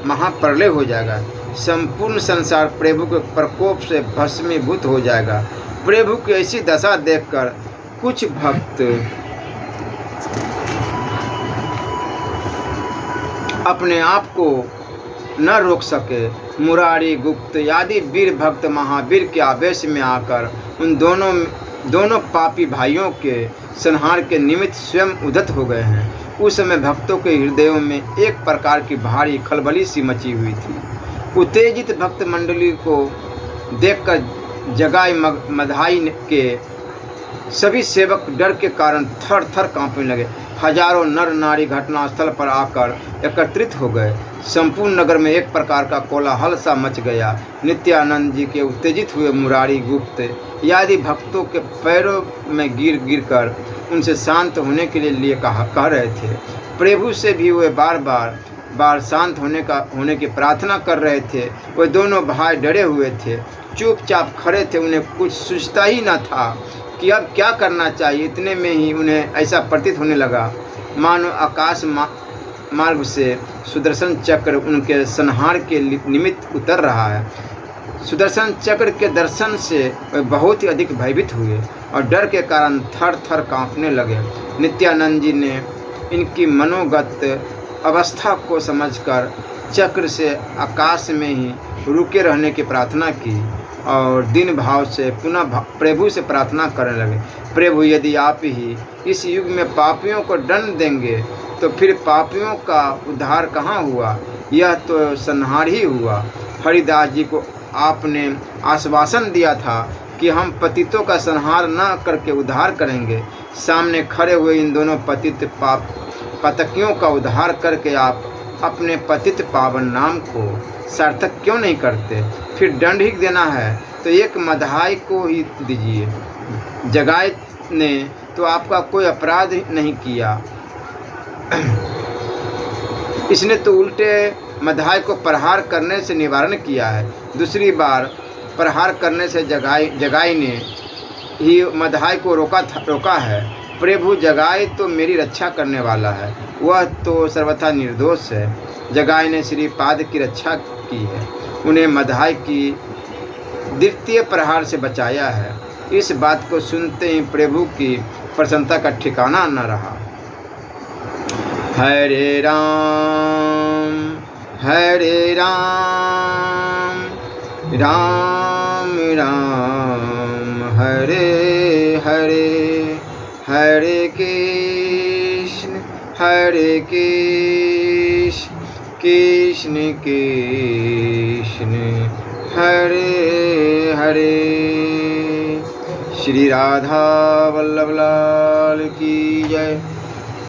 महाप्रलय हो जाएगा। संपूर्ण संसार प्रभु के प्रकोप से भस्मीभूत हो जाएगा। प्रभु की ऐसी दशा देखकर कुछ भक्त अपने आप को न रोक सके। मुरारी, गुप्त आदि वीर भक्त महावीर के आवेश में आकर उन दोनों पापी भाइयों के संहार के निमित्त स्वयं उद्यत हो गए हैं। उस समय भक्तों के हृदयों में एक प्रकार की भारी खलबली सी मची हुई थी। उत्तेजित भक्त मंडली को देखकर जगाई मधाई के सभी सेवक डर के कारण थर थर कांपने लगे। हजारों नर नारी घटनास्थल पर आकर एकत्रित हो गए। संपूर्ण नगर में एक प्रकार का कोलाहल सा मच गया। नित्यानंद जी के उत्तेजित हुए मुरारी, गुप्त आदि भक्तों के पैरों में गिर कर उनसे शांत होने के लिए कह रहे थे। प्रभु से भी वे बार शांत होने की प्रार्थना कर रहे थे। वे दोनों भाई डरे हुए थे, चुपचाप खड़े थे। उन्हें कुछ सूझता ही न था कि अब क्या करना चाहिए। इतने में ही उन्हें ऐसा प्रतीत होने लगा मानो आकाश मार्ग से सुदर्शन चक्र उनके संहार के निमित्त उतर रहा है। सुदर्शन चक्र के दर्शन से वे बहुत ही अधिक भयभीत हुए और डर के कारण थर थर कांपने लगे। नित्यानंद जी ने इनकी मनोगत अवस्था को समझकर चक्र से आकाश में ही रुके रहने की प्रार्थना की और दीन भाव से पुनः प्रभु से प्रार्थना करने लगे। प्रभु यदि आप ही इस युग में पापियों को दंड देंगे तो फिर पापियों का उद्धार कहाँ हुआ? यह तो संहार ही हुआ। हरिदास जी को आपने आश्वासन दिया था कि हम पतितों का संहार न करके उद्धार करेंगे। सामने खड़े हुए इन दोनों पतित पातकियों का उद्धार करके आप अपने पतित पावन नाम को सार्थक क्यों नहीं करते? फिर दंड ही देना है तो एक मधाई को ही दीजिए। जगाई ने तो आपका कोई अपराध नहीं किया, इसने तो उल्टे मधाई को प्रहार करने से निवारण किया है। दूसरी बार प्रहार करने से जगाई ने ही मधाई को रोका है। प्रभु जगाई तो मेरी रक्षा करने वाला है, वह तो सर्वथा निर्दोष है। जगाई ने श्रीपाद की रक्षा की है, उन्हें मधाई की द्वितीय प्रहार से बचाया है। इस बात को सुनते ही प्रभु की प्रसन्नता का ठिकाना न रहा। हरे राम राम राम हरे हरे, हरे कृष्ण कृष्ण कृष्ण हरे हरे। श्री राधा वल्लभ लाल की जय।